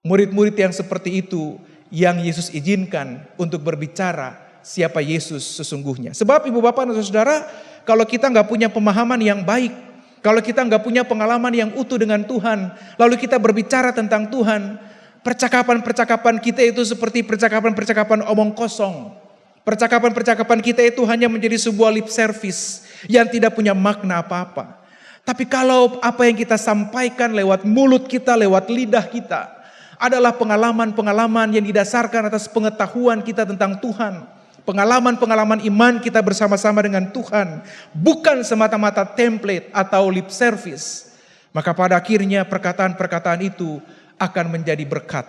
murid-murid yang seperti itu yang Yesus izinkan untuk berbicara siapa Yesus sesungguhnya. Sebab Ibu Bapak dan Saudara, kalau kita nggak punya pemahaman yang baik, kalau kita nggak punya pengalaman yang utuh dengan Tuhan, lalu kita berbicara tentang Tuhan, percakapan-percakapan kita itu seperti percakapan-percakapan omong kosong. Percakapan-percakapan kita itu hanya menjadi sebuah lip service yang tidak punya makna apa-apa. Tapi kalau apa yang kita sampaikan lewat mulut kita, lewat lidah kita adalah pengalaman-pengalaman yang didasarkan atas pengetahuan kita tentang Tuhan, pengalaman-pengalaman iman kita bersama-sama dengan Tuhan, bukan semata-mata template atau lip service, maka pada akhirnya perkataan-perkataan itu akan menjadi berkat.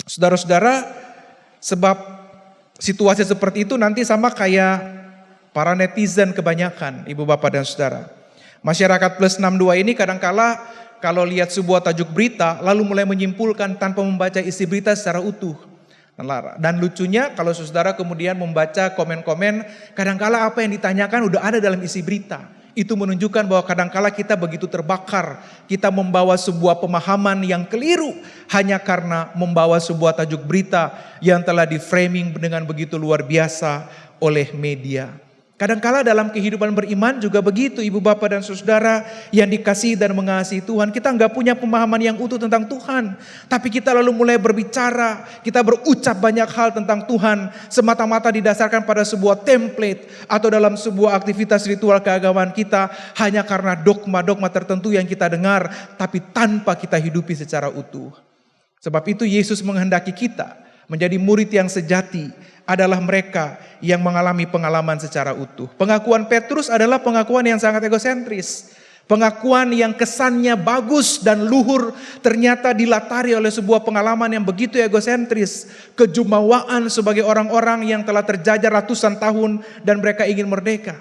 Saudara-saudara, sebab situasi seperti itu nanti sama kayak para netizen kebanyakan, ibu bapak dan saudara. Masyarakat plus 62 ini kadangkala kalau lihat sebuah tajuk berita lalu mulai menyimpulkan tanpa membaca isi berita secara utuh. Dan lucunya kalau saudara kemudian membaca komen-komen, kadangkala apa yang ditanyakan udah ada dalam isi berita. Itu menunjukkan bahwa kadangkala kita begitu terbakar, kita membawa sebuah pemahaman yang keliru hanya karena membawa sebuah tajuk berita yang telah di-framing dengan begitu luar biasa oleh media. Kadangkala dalam kehidupan beriman juga begitu, ibu bapak dan saudara yang dikasihi dan mengasihi Tuhan. Kita nggak punya pemahaman yang utuh tentang Tuhan, tapi kita lalu mulai berbicara, kita berucap banyak hal tentang Tuhan semata-mata didasarkan pada sebuah template atau dalam sebuah aktivitas ritual keagamaan kita hanya karena dogma-dogma tertentu yang kita dengar, tapi tanpa kita hidupi secara utuh. Sebab itu Yesus menghendaki kita menjadi murid yang sejati adalah mereka yang mengalami pengalaman secara utuh. Pengakuan Petrus adalah pengakuan yang sangat egosentris. Pengakuan yang kesannya bagus dan luhur ternyata dilatari oleh sebuah pengalaman yang begitu egosentris. Kejumawaan sebagai orang-orang yang telah terjajah ratusan tahun dan mereka ingin merdeka.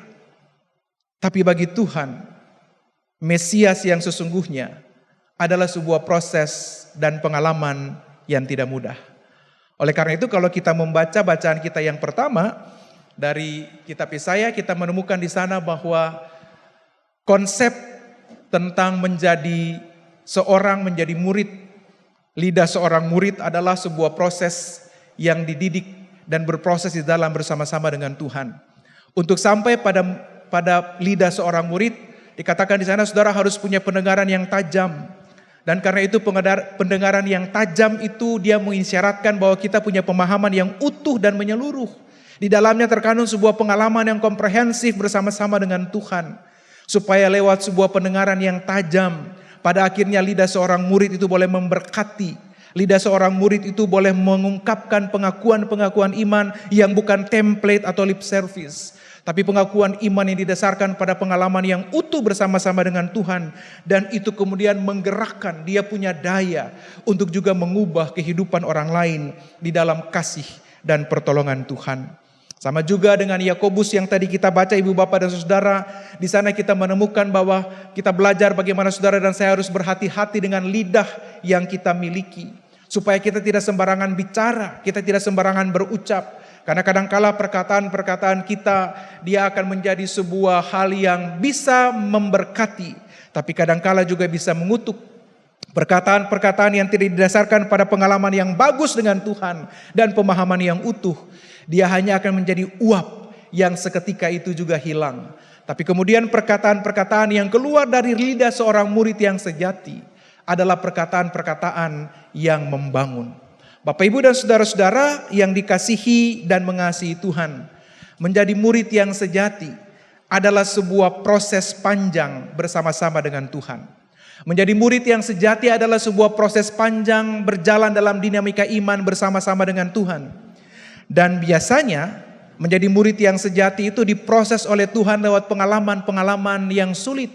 Tapi bagi Tuhan, Mesias yang sesungguhnya adalah sebuah proses dan pengalaman yang tidak mudah. Oleh karena itu kalau kita membaca bacaan kita yang pertama dari kitab Yesaya, kita menemukan di sana bahwa konsep tentang menjadi murid, lidah seorang murid adalah sebuah proses yang dididik dan berproses di dalam bersama-sama dengan Tuhan. Untuk sampai pada lidah seorang murid, dikatakan di sana saudara harus punya pendengaran yang tajam. Dan karena itu pendengaran yang tajam itu dia mengisyaratkan bahwa kita punya pemahaman yang utuh dan menyeluruh. Di dalamnya terkandung sebuah pengalaman yang komprehensif bersama-sama dengan Tuhan. Supaya lewat sebuah pendengaran yang tajam, pada akhirnya lidah seorang murid itu boleh memberkati. Lidah seorang murid itu boleh mengungkapkan pengakuan-pengakuan iman yang bukan template atau lip service. Tapi pengakuan iman yang didasarkan pada pengalaman yang utuh bersama-sama dengan Tuhan. Dan itu kemudian menggerakkan, dia punya daya untuk juga mengubah kehidupan orang lain di dalam kasih dan pertolongan Tuhan. Sama juga dengan Yakobus yang tadi kita baca ibu bapak dan saudara. Di sana kita menemukan bahwa kita belajar bagaimana saudara dan saya harus berhati-hati dengan lidah yang kita miliki. Supaya kita tidak sembarangan bicara, kita tidak sembarangan berucap. Karena kadangkala perkataan-perkataan kita dia akan menjadi sebuah hal yang bisa memberkati, tapi kadangkala juga bisa mengutuk. Perkataan-perkataan yang tidak didasarkan pada pengalaman yang bagus dengan Tuhan dan pemahaman yang utuh, dia hanya akan menjadi uap yang seketika itu juga hilang. Tapi kemudian perkataan-perkataan yang keluar dari lidah seorang murid yang sejati adalah perkataan-perkataan yang membangun. Bapak ibu dan saudara-saudara yang dikasihi dan mengasihi Tuhan, menjadi murid yang sejati adalah sebuah proses panjang bersama-sama dengan Tuhan. Menjadi murid yang sejati adalah sebuah proses panjang berjalan dalam dinamika iman bersama-sama dengan Tuhan. Dan biasanya menjadi murid yang sejati itu diproses oleh Tuhan lewat pengalaman-pengalaman yang sulit.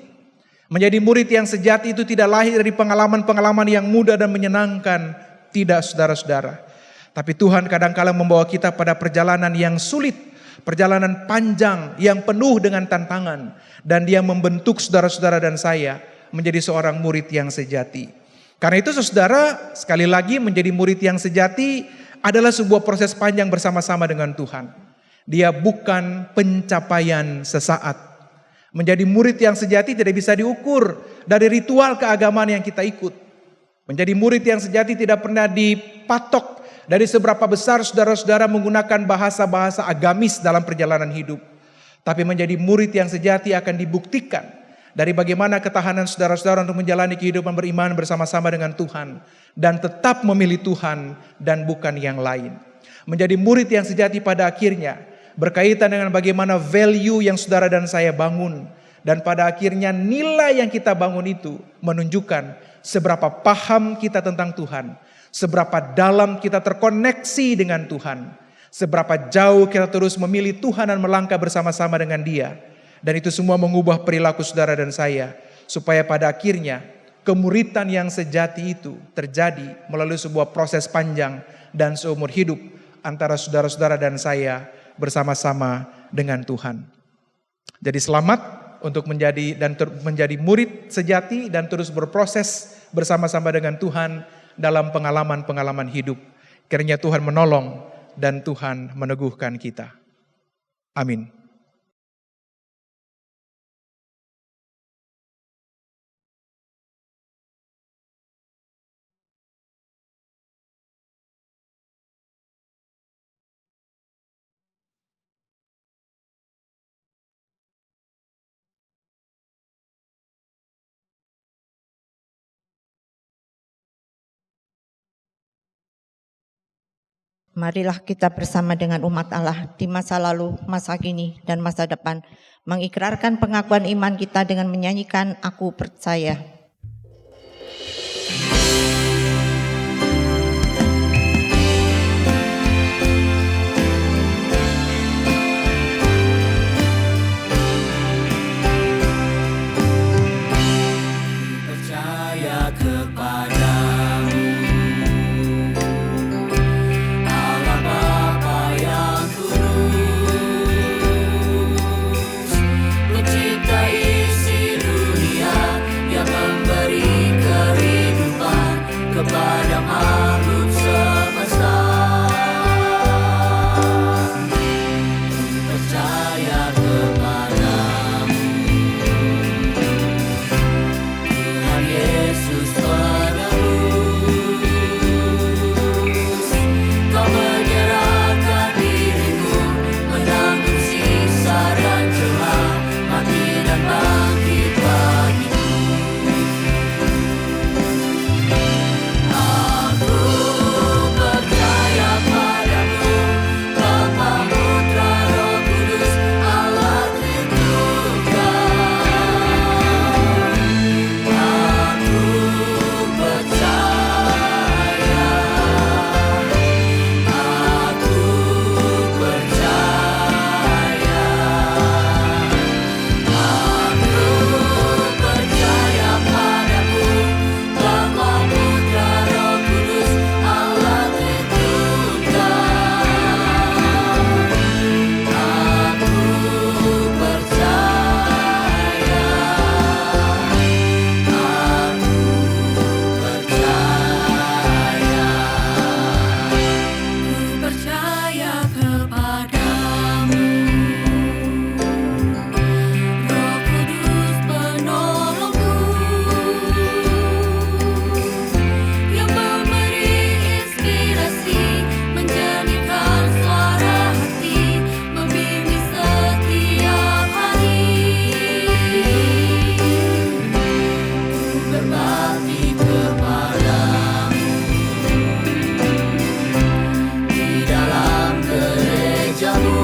Menjadi murid yang sejati itu tidak lahir dari pengalaman-pengalaman yang mudah dan menyenangkan. Tidak saudara-saudara. Tapi Tuhan kadangkala membawa kita pada perjalanan yang sulit. Perjalanan panjang yang penuh dengan tantangan. Dan dia membentuk saudara-saudara dan saya menjadi seorang murid yang sejati. Karena itu saudara, sekali lagi menjadi murid yang sejati adalah sebuah proses panjang bersama-sama dengan Tuhan. Dia bukan pencapaian sesaat. Menjadi murid yang sejati tidak bisa diukur dari ritual keagamaan yang kita ikut. Menjadi murid yang sejati tidak pernah dipatok dari seberapa besar saudara-saudara menggunakan bahasa-bahasa agamis dalam perjalanan hidup. Tapi menjadi murid yang sejati akan dibuktikan dari bagaimana ketahanan saudara-saudara untuk menjalani kehidupan beriman bersama-sama dengan Tuhan. Dan tetap memilih Tuhan dan bukan yang lain. Menjadi murid yang sejati pada akhirnya berkaitan dengan bagaimana value yang saudara dan saya bangun. Dan pada akhirnya nilai yang kita bangun itu menunjukkan seberapa paham kita tentang Tuhan, seberapa dalam kita terkoneksi dengan Tuhan, seberapa jauh kita terus memilih Tuhan dan melangkah bersama-sama dengan Dia. Dan itu semua mengubah perilaku saudara dan saya, supaya pada akhirnya kemuritan yang sejati itu terjadi melalui sebuah proses panjang dan seumur hidup antara saudara-saudara dan saya bersama-sama dengan Tuhan. Jadi selamat untuk menjadi murid sejati dan terus berproses bersama-sama dengan Tuhan dalam pengalaman-pengalaman hidup. Kiranya Tuhan menolong dan Tuhan meneguhkan kita. Amin. Marilah kita bersama dengan umat Allah di masa lalu, masa kini, dan masa depan mengikrarkan pengakuan iman kita dengan menyanyikan Aku Percaya. Percaya kepadamu, Allah Bapa yang kudus, pencipta isi dunia, yang memberi kehidupan kepada makhluk semesta. Percaya kepadamu, Tuhan Yesus penebus, Kau menyerahkan dirimu, menanggung siksa dan celah, mati dan bangkit bagiku. Aku percaya padamu, Bapa, Putra, Roh Kudus, Allah Tritunggal. Aku percaya, aku percaya, padamu, Bapa, Putra, Roh Kudus, Allah Tritunggal. Aku percaya kepadamu, Roh Kudus penolongku, yang memberi inspirasi, menjernihkan suara hati, membimbing setiap hari. Ku berbakti kepadamu di dalam gerejamu,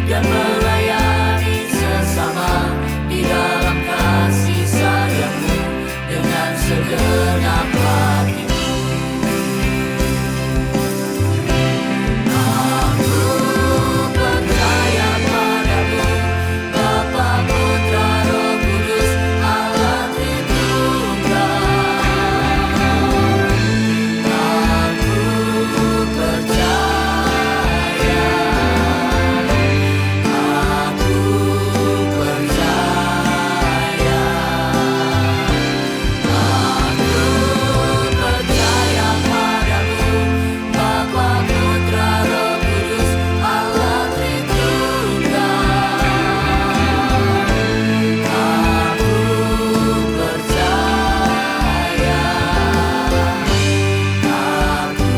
dan melayani sesama di dalam kasih sayangmu dengan segenap hatiku. Aku percaya padamu, Bapa, Putra, Roh Kudus, Allah Tritunggal. Aku percaya, aku percaya, padamu, Bapa, Putra, Roh Kudus, Allah Tritunggal. Aku percaya, aku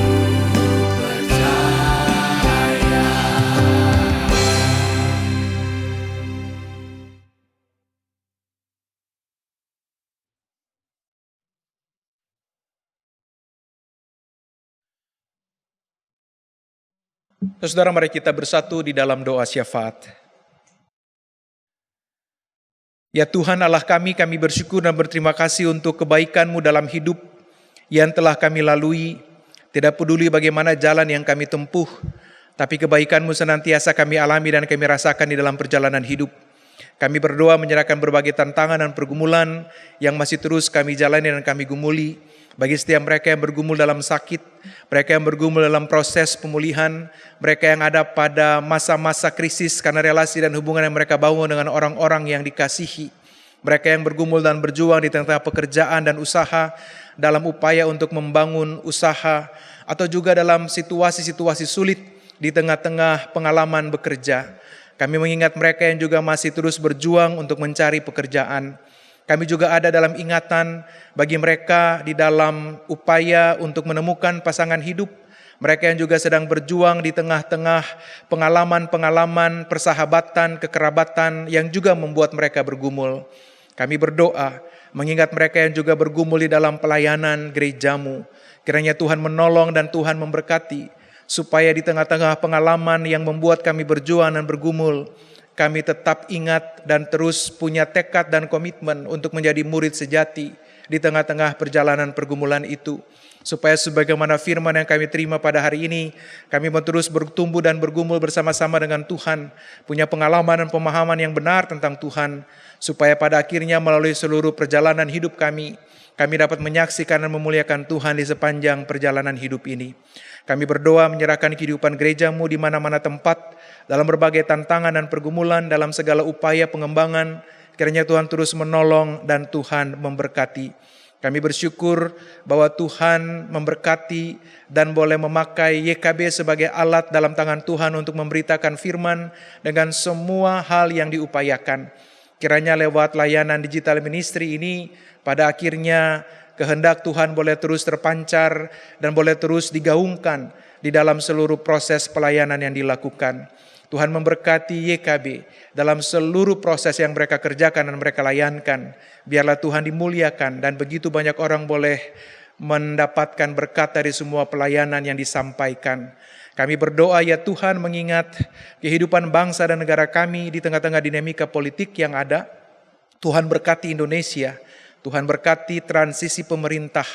Saudara, mari kita bersatu di dalam doa syafaat. Ya Tuhan Allah kami bersyukur dan berterima kasih untuk kebaikan-Mu dalam hidup yang telah kami lalui. Tidak peduli bagaimana jalan yang kami tempuh, tapi kebaikan-Mu senantiasa kami alami dan kami rasakan di dalam perjalanan hidup. Kami berdoa menyerahkan berbagai tantangan dan pergumulan yang masih terus kami jalani dan kami gumuli. Bagi setiap mereka yang bergumul dalam sakit, mereka yang bergumul dalam proses pemulihan, mereka yang ada pada masa-masa krisis karena relasi dan hubungan yang mereka bangun dengan orang-orang yang dikasihi, mereka yang bergumul dan berjuang di tengah-tengah pekerjaan dan usaha dalam upaya untuk membangun usaha, atau juga dalam situasi-situasi sulit di tengah-tengah pengalaman bekerja. Kami mengingat mereka yang juga masih terus berjuang untuk mencari pekerjaan. Kami juga ada dalam ingatan bagi mereka di dalam upaya untuk menemukan pasangan hidup. Mereka yang juga sedang berjuang di tengah-tengah pengalaman-pengalaman persahabatan, kekerabatan yang juga membuat mereka bergumul. Kami berdoa mengingat mereka yang juga bergumul di dalam pelayanan gereja-Mu. Kiranya Tuhan menolong dan Tuhan memberkati, supaya di tengah-tengah pengalaman yang membuat kami berjuang dan bergumul, kami tetap ingat dan terus punya tekad dan komitmen untuk menjadi murid sejati di tengah-tengah perjalanan pergumulan itu. Supaya sebagaimana firman yang kami terima pada hari ini, kami terus bertumbuh dan bergumul bersama-sama dengan Tuhan, punya pengalaman dan pemahaman yang benar tentang Tuhan, supaya pada akhirnya melalui seluruh perjalanan hidup kami dapat menyaksikan dan memuliakan Tuhan di sepanjang perjalanan hidup ini. Kami berdoa menyerahkan kehidupan gereja-Mu di mana-mana tempat, dalam berbagai tantangan dan pergumulan, dalam segala upaya pengembangan. Kiranya Tuhan terus menolong dan Tuhan memberkati. Kami bersyukur bahwa Tuhan memberkati dan boleh memakai YKB sebagai alat dalam tangan Tuhan untuk memberitakan firman dengan semua hal yang diupayakan. Kiranya lewat layanan digital ministry ini, pada akhirnya kehendak Tuhan boleh terus terpancar dan boleh terus digaungkan di dalam seluruh proses pelayanan yang dilakukan. Tuhan memberkati YKB dalam seluruh proses yang mereka kerjakan dan mereka layankan. Biarlah Tuhan dimuliakan dan begitu banyak orang boleh mendapatkan berkat dari semua pelayanan yang disampaikan. Kami berdoa ya Tuhan mengingat kehidupan bangsa dan negara kami di tengah-tengah dinamika politik yang ada. Tuhan berkati Indonesia. Tuhan berkati transisi pemerintah,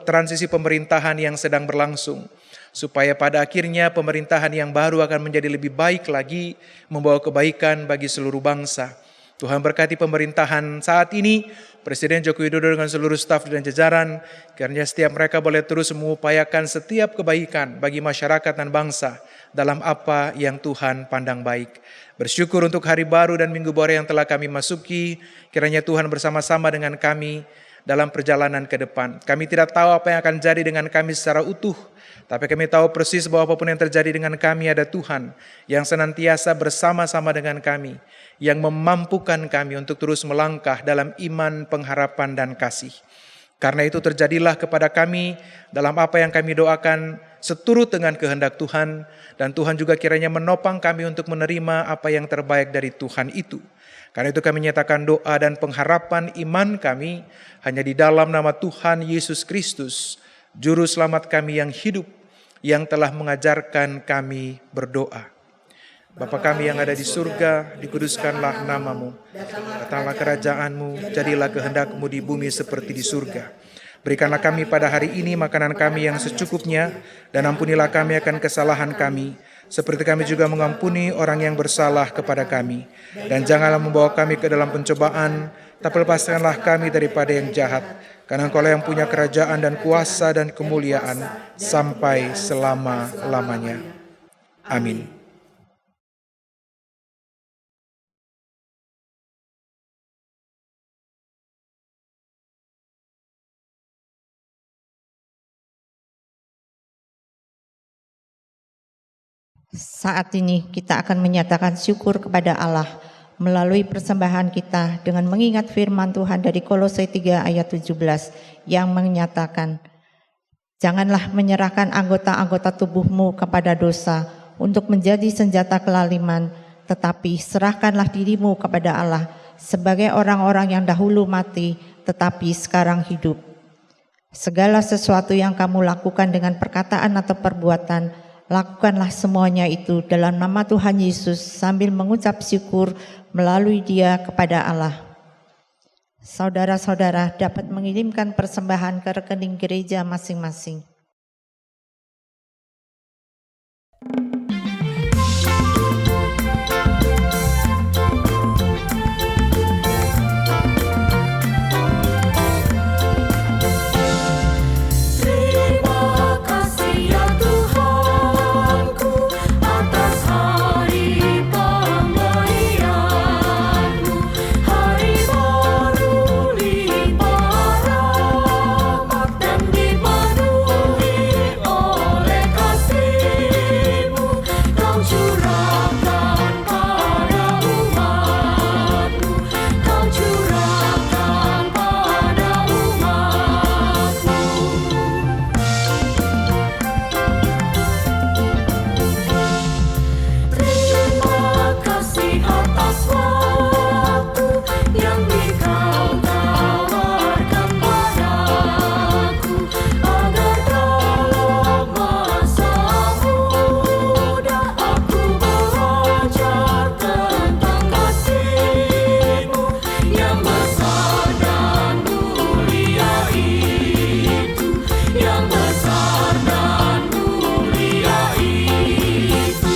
transisi pemerintahan yang sedang berlangsung, supaya pada akhirnya pemerintahan yang baru akan menjadi lebih baik lagi, membawa kebaikan bagi seluruh bangsa. Tuhan berkati pemerintahan saat ini, Presiden Joko Widodo dengan seluruh staf dan jajaran, kiranya setiap mereka boleh terus mengupayakan setiap kebaikan bagi masyarakat dan bangsa dalam apa yang Tuhan pandang baik. Bersyukur untuk hari baru dan minggu baru yang telah kami masuki, kiranya Tuhan bersama-sama dengan kami dalam perjalanan ke depan. Kami tidak tahu apa yang akan jadi dengan kami secara utuh, tapi kami tahu persis bahwa apapun yang terjadi dengan kami ada Tuhan yang senantiasa bersama-sama dengan kami, yang memampukan kami untuk terus melangkah dalam iman, pengharapan, dan kasih. Karena itu terjadilah kepada kami dalam apa yang kami doakan seturut dengan kehendak Tuhan, dan Tuhan juga kiranya menopang kami untuk menerima apa yang terbaik dari Tuhan itu. Karena itu kami nyatakan doa dan pengharapan iman kami hanya di dalam nama Tuhan Yesus Kristus, Juru Selamat kami yang hidup, yang telah mengajarkan kami berdoa. Bapa kami yang ada di surga, dikuduskanlah namamu. Datanglah kerajaan-Mu, jadilah kehendak-Mu di bumi seperti di surga. Berikanlah kami pada hari ini makanan kami yang secukupnya, dan ampunilah kami akan kesalahan kami, seperti kami juga mengampuni orang yang bersalah kepada kami. Dan janganlah membawa kami ke dalam pencobaan, tapi lepaskanlah kami daripada yang jahat. Karena Engkau yang punya kerajaan dan kuasa dan kemuliaan sampai selama-lamanya. Amin. Saat ini kita akan menyatakan syukur kepada Allah melalui persembahan kita dengan mengingat firman Tuhan dari Kolose 3 ayat 17 yang menyatakan, janganlah menyerahkan anggota-anggota tubuhmu kepada dosa untuk menjadi senjata kelaliman, tetapi serahkanlah dirimu kepada Allah sebagai orang-orang yang dahulu mati tetapi sekarang hidup. Segala sesuatu yang kamu lakukan dengan perkataan atau perbuatan, Lakukanlah semuanya itu dalam nama Tuhan Yesus sambil mengucap syukur melalui Dia kepada Allah. Saudara-saudara dapat mengirimkan persembahan ke rekening gereja masing-masing. Terima kasih ya Tuhanku atas hari pemberian-Mu, hari baru limpah rahmat dan dipenuhi oleh kasih-Mu. Kau curahkan pada umat-Mu, Kau curahkan pada umat-Mu. Terima kasih atas waktu yang Kau tawarkan padaku, agar dalam masa muda aku belajar tentang kasih-Mu yang besar dan mulia itu, yang besar dan mulia itu.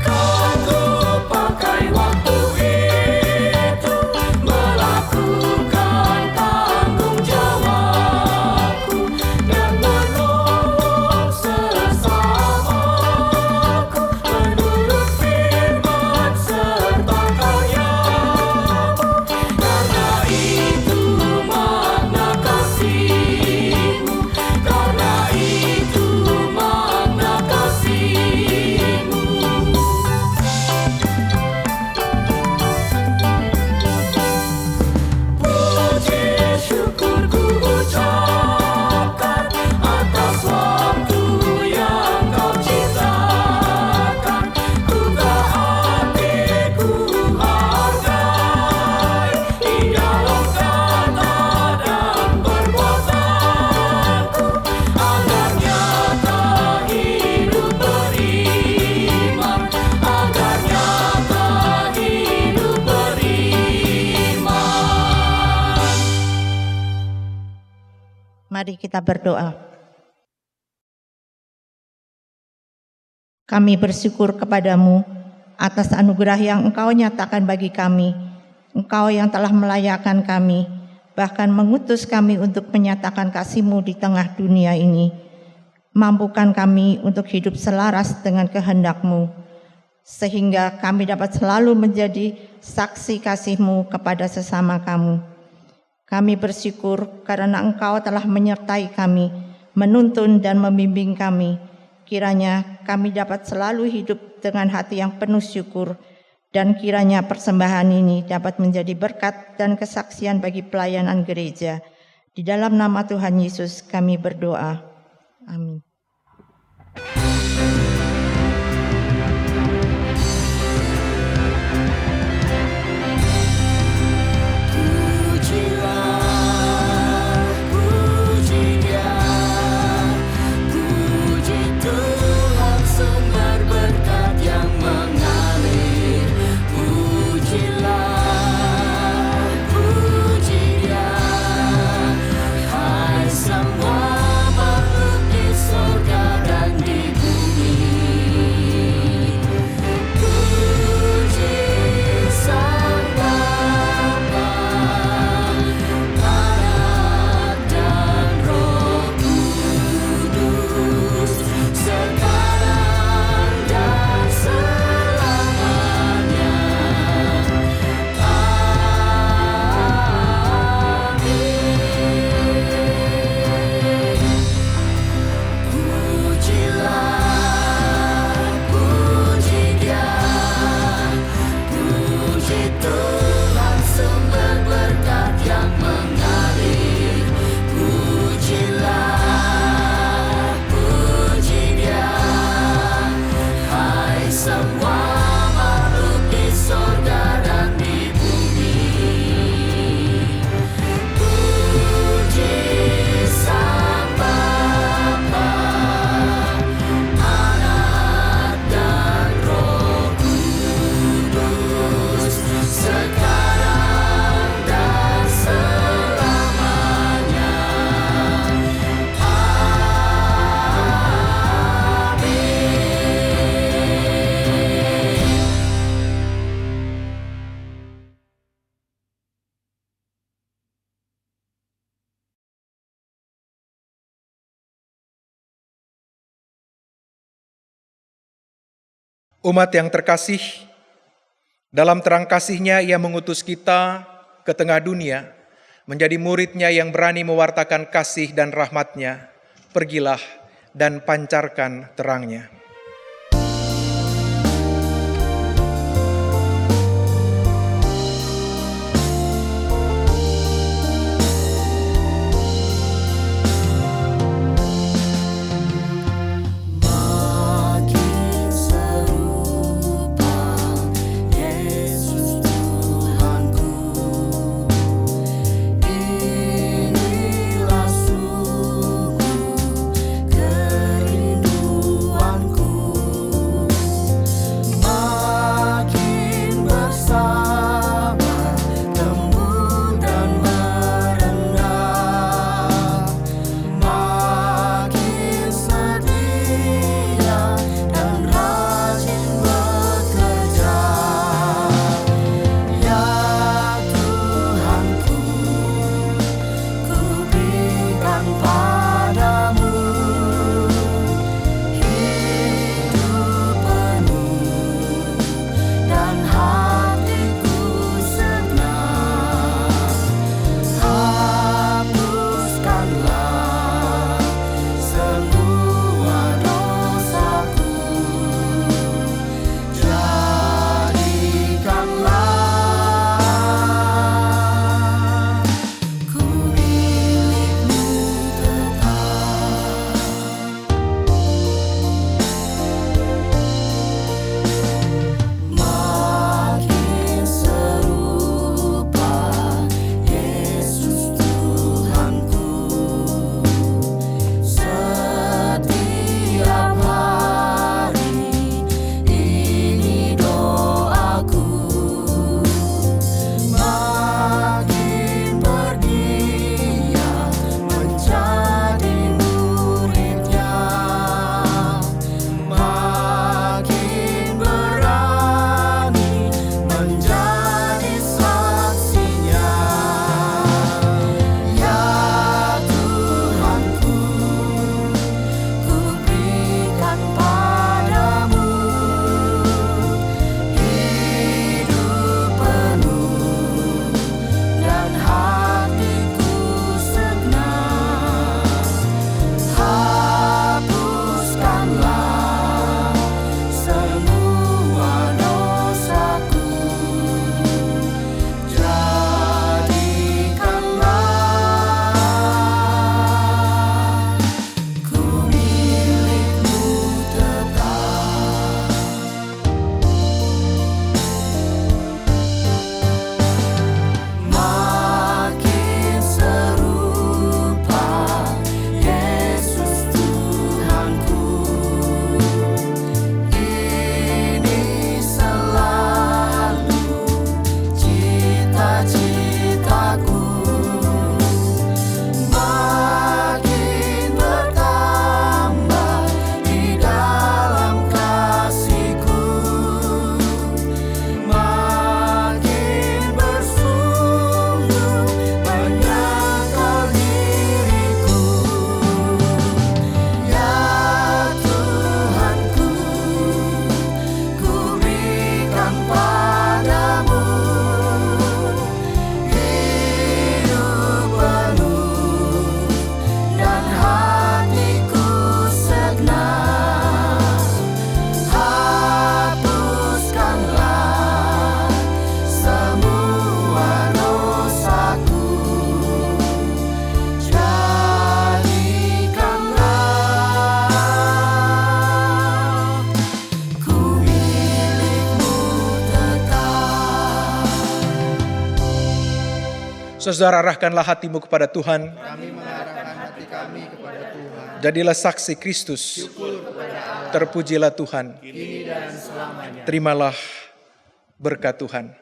Kau pakai waktu itu melakukan tanggung jawabku dan menolong sesamaku menurut firman serta karya-Mu. Karena itu makna kasih-Mu, karena itu makna kasih-Mu. Puji syukur ku ucapkan atas waktu yang Kau ciptakan. Ku taati, ku hargai di dalam kata dan perbuatanku, agar nyata hidup beriman, agar nyata hidup beriman. Mari kita berdoa. Kami bersyukur kepadamu atas anugerah yang Engkau nyatakan bagi kami. Engkau yang telah melayakkan kami, bahkan mengutus kami untuk menyatakan kasih-Mu di tengah dunia ini. Mampukan kami untuk hidup selaras dengan kehendak-Mu, sehingga kami dapat selalu menjadi saksi kasih-Mu kepada sesama kami. Kami bersyukur karena Engkau telah menyertai kami, menuntun dan membimbing kami. Kiranya kami dapat selalu hidup dengan hati yang penuh syukur, dan kiranya persembahan ini dapat menjadi berkat dan kesaksian bagi pelayanan gereja. Di dalam nama Tuhan Yesus kami berdoa. Amin. Pujilah, puji Dia, puji Tuhan sumber berkat yang mengalir. Pujilah, puji Dia, hai semua makhluk di Umat yang terkasih, dalam terang kasih-Nya Ia mengutus kita ke tengah dunia, menjadi murid-Nya yang berani mewartakan kasih dan rahmat-Nya. Pergilah dan pancarkan terang-Nya. Makin serupa Yesus Tuhanku, inilah sungguh kerinduanku. Makin bersabar, lembut dan merendah, makin setia dan rajin bekerja. Ya Tuhanku, ku berikan padamu hidup penuh dan hatiku senang. Hapuskanlah semua dosaku, jadikanlah ku milik-Mu tetap. Makin serupa Yesus Tuhanku, setiap hari ini doaku. Makin bergiat menjadi murid-Nya, makin berani menjadi saksinya. Ya Tuhanku, ku berikan padamu hidup penuh dan hatiku senang. Hapuskanlah semua dosaku, jadikanlah ku milik-Mu tetap. Makin serupa Yesus Tuhanku, ini selalu cita-citaku. Makin bertambah di dalam kasih-Ku, makin bersungguh menyangkal diriku. Ya Tuhanku, ku berikan padamu hidup penuh dan hatiku senang. Hapuskanlah semua dosaku, jadikanlah ku milik-Mu tetap. Saudara, arahkanlah hatimu kepada Tuhan. Jadilah saksi Kristus. Terpujilah Tuhan. Terimalah berkat Tuhan.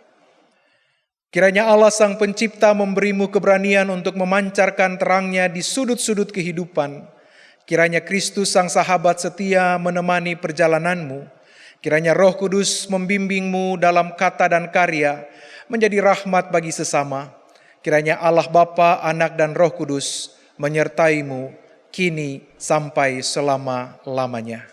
Kiranya Allah Sang Pencipta memberimu keberanian untuk memancarkan terang-Nya di sudut-sudut kehidupan. Kiranya Kristus Sang Sahabat setia menemani perjalananmu. Kiranya Roh Kudus membimbingmu dalam kata dan karya, menjadi rahmat bagi sesama. Kiranya Allah Bapa, Anak, dan Roh Kudus menyertaimu kini sampai selama-lamanya.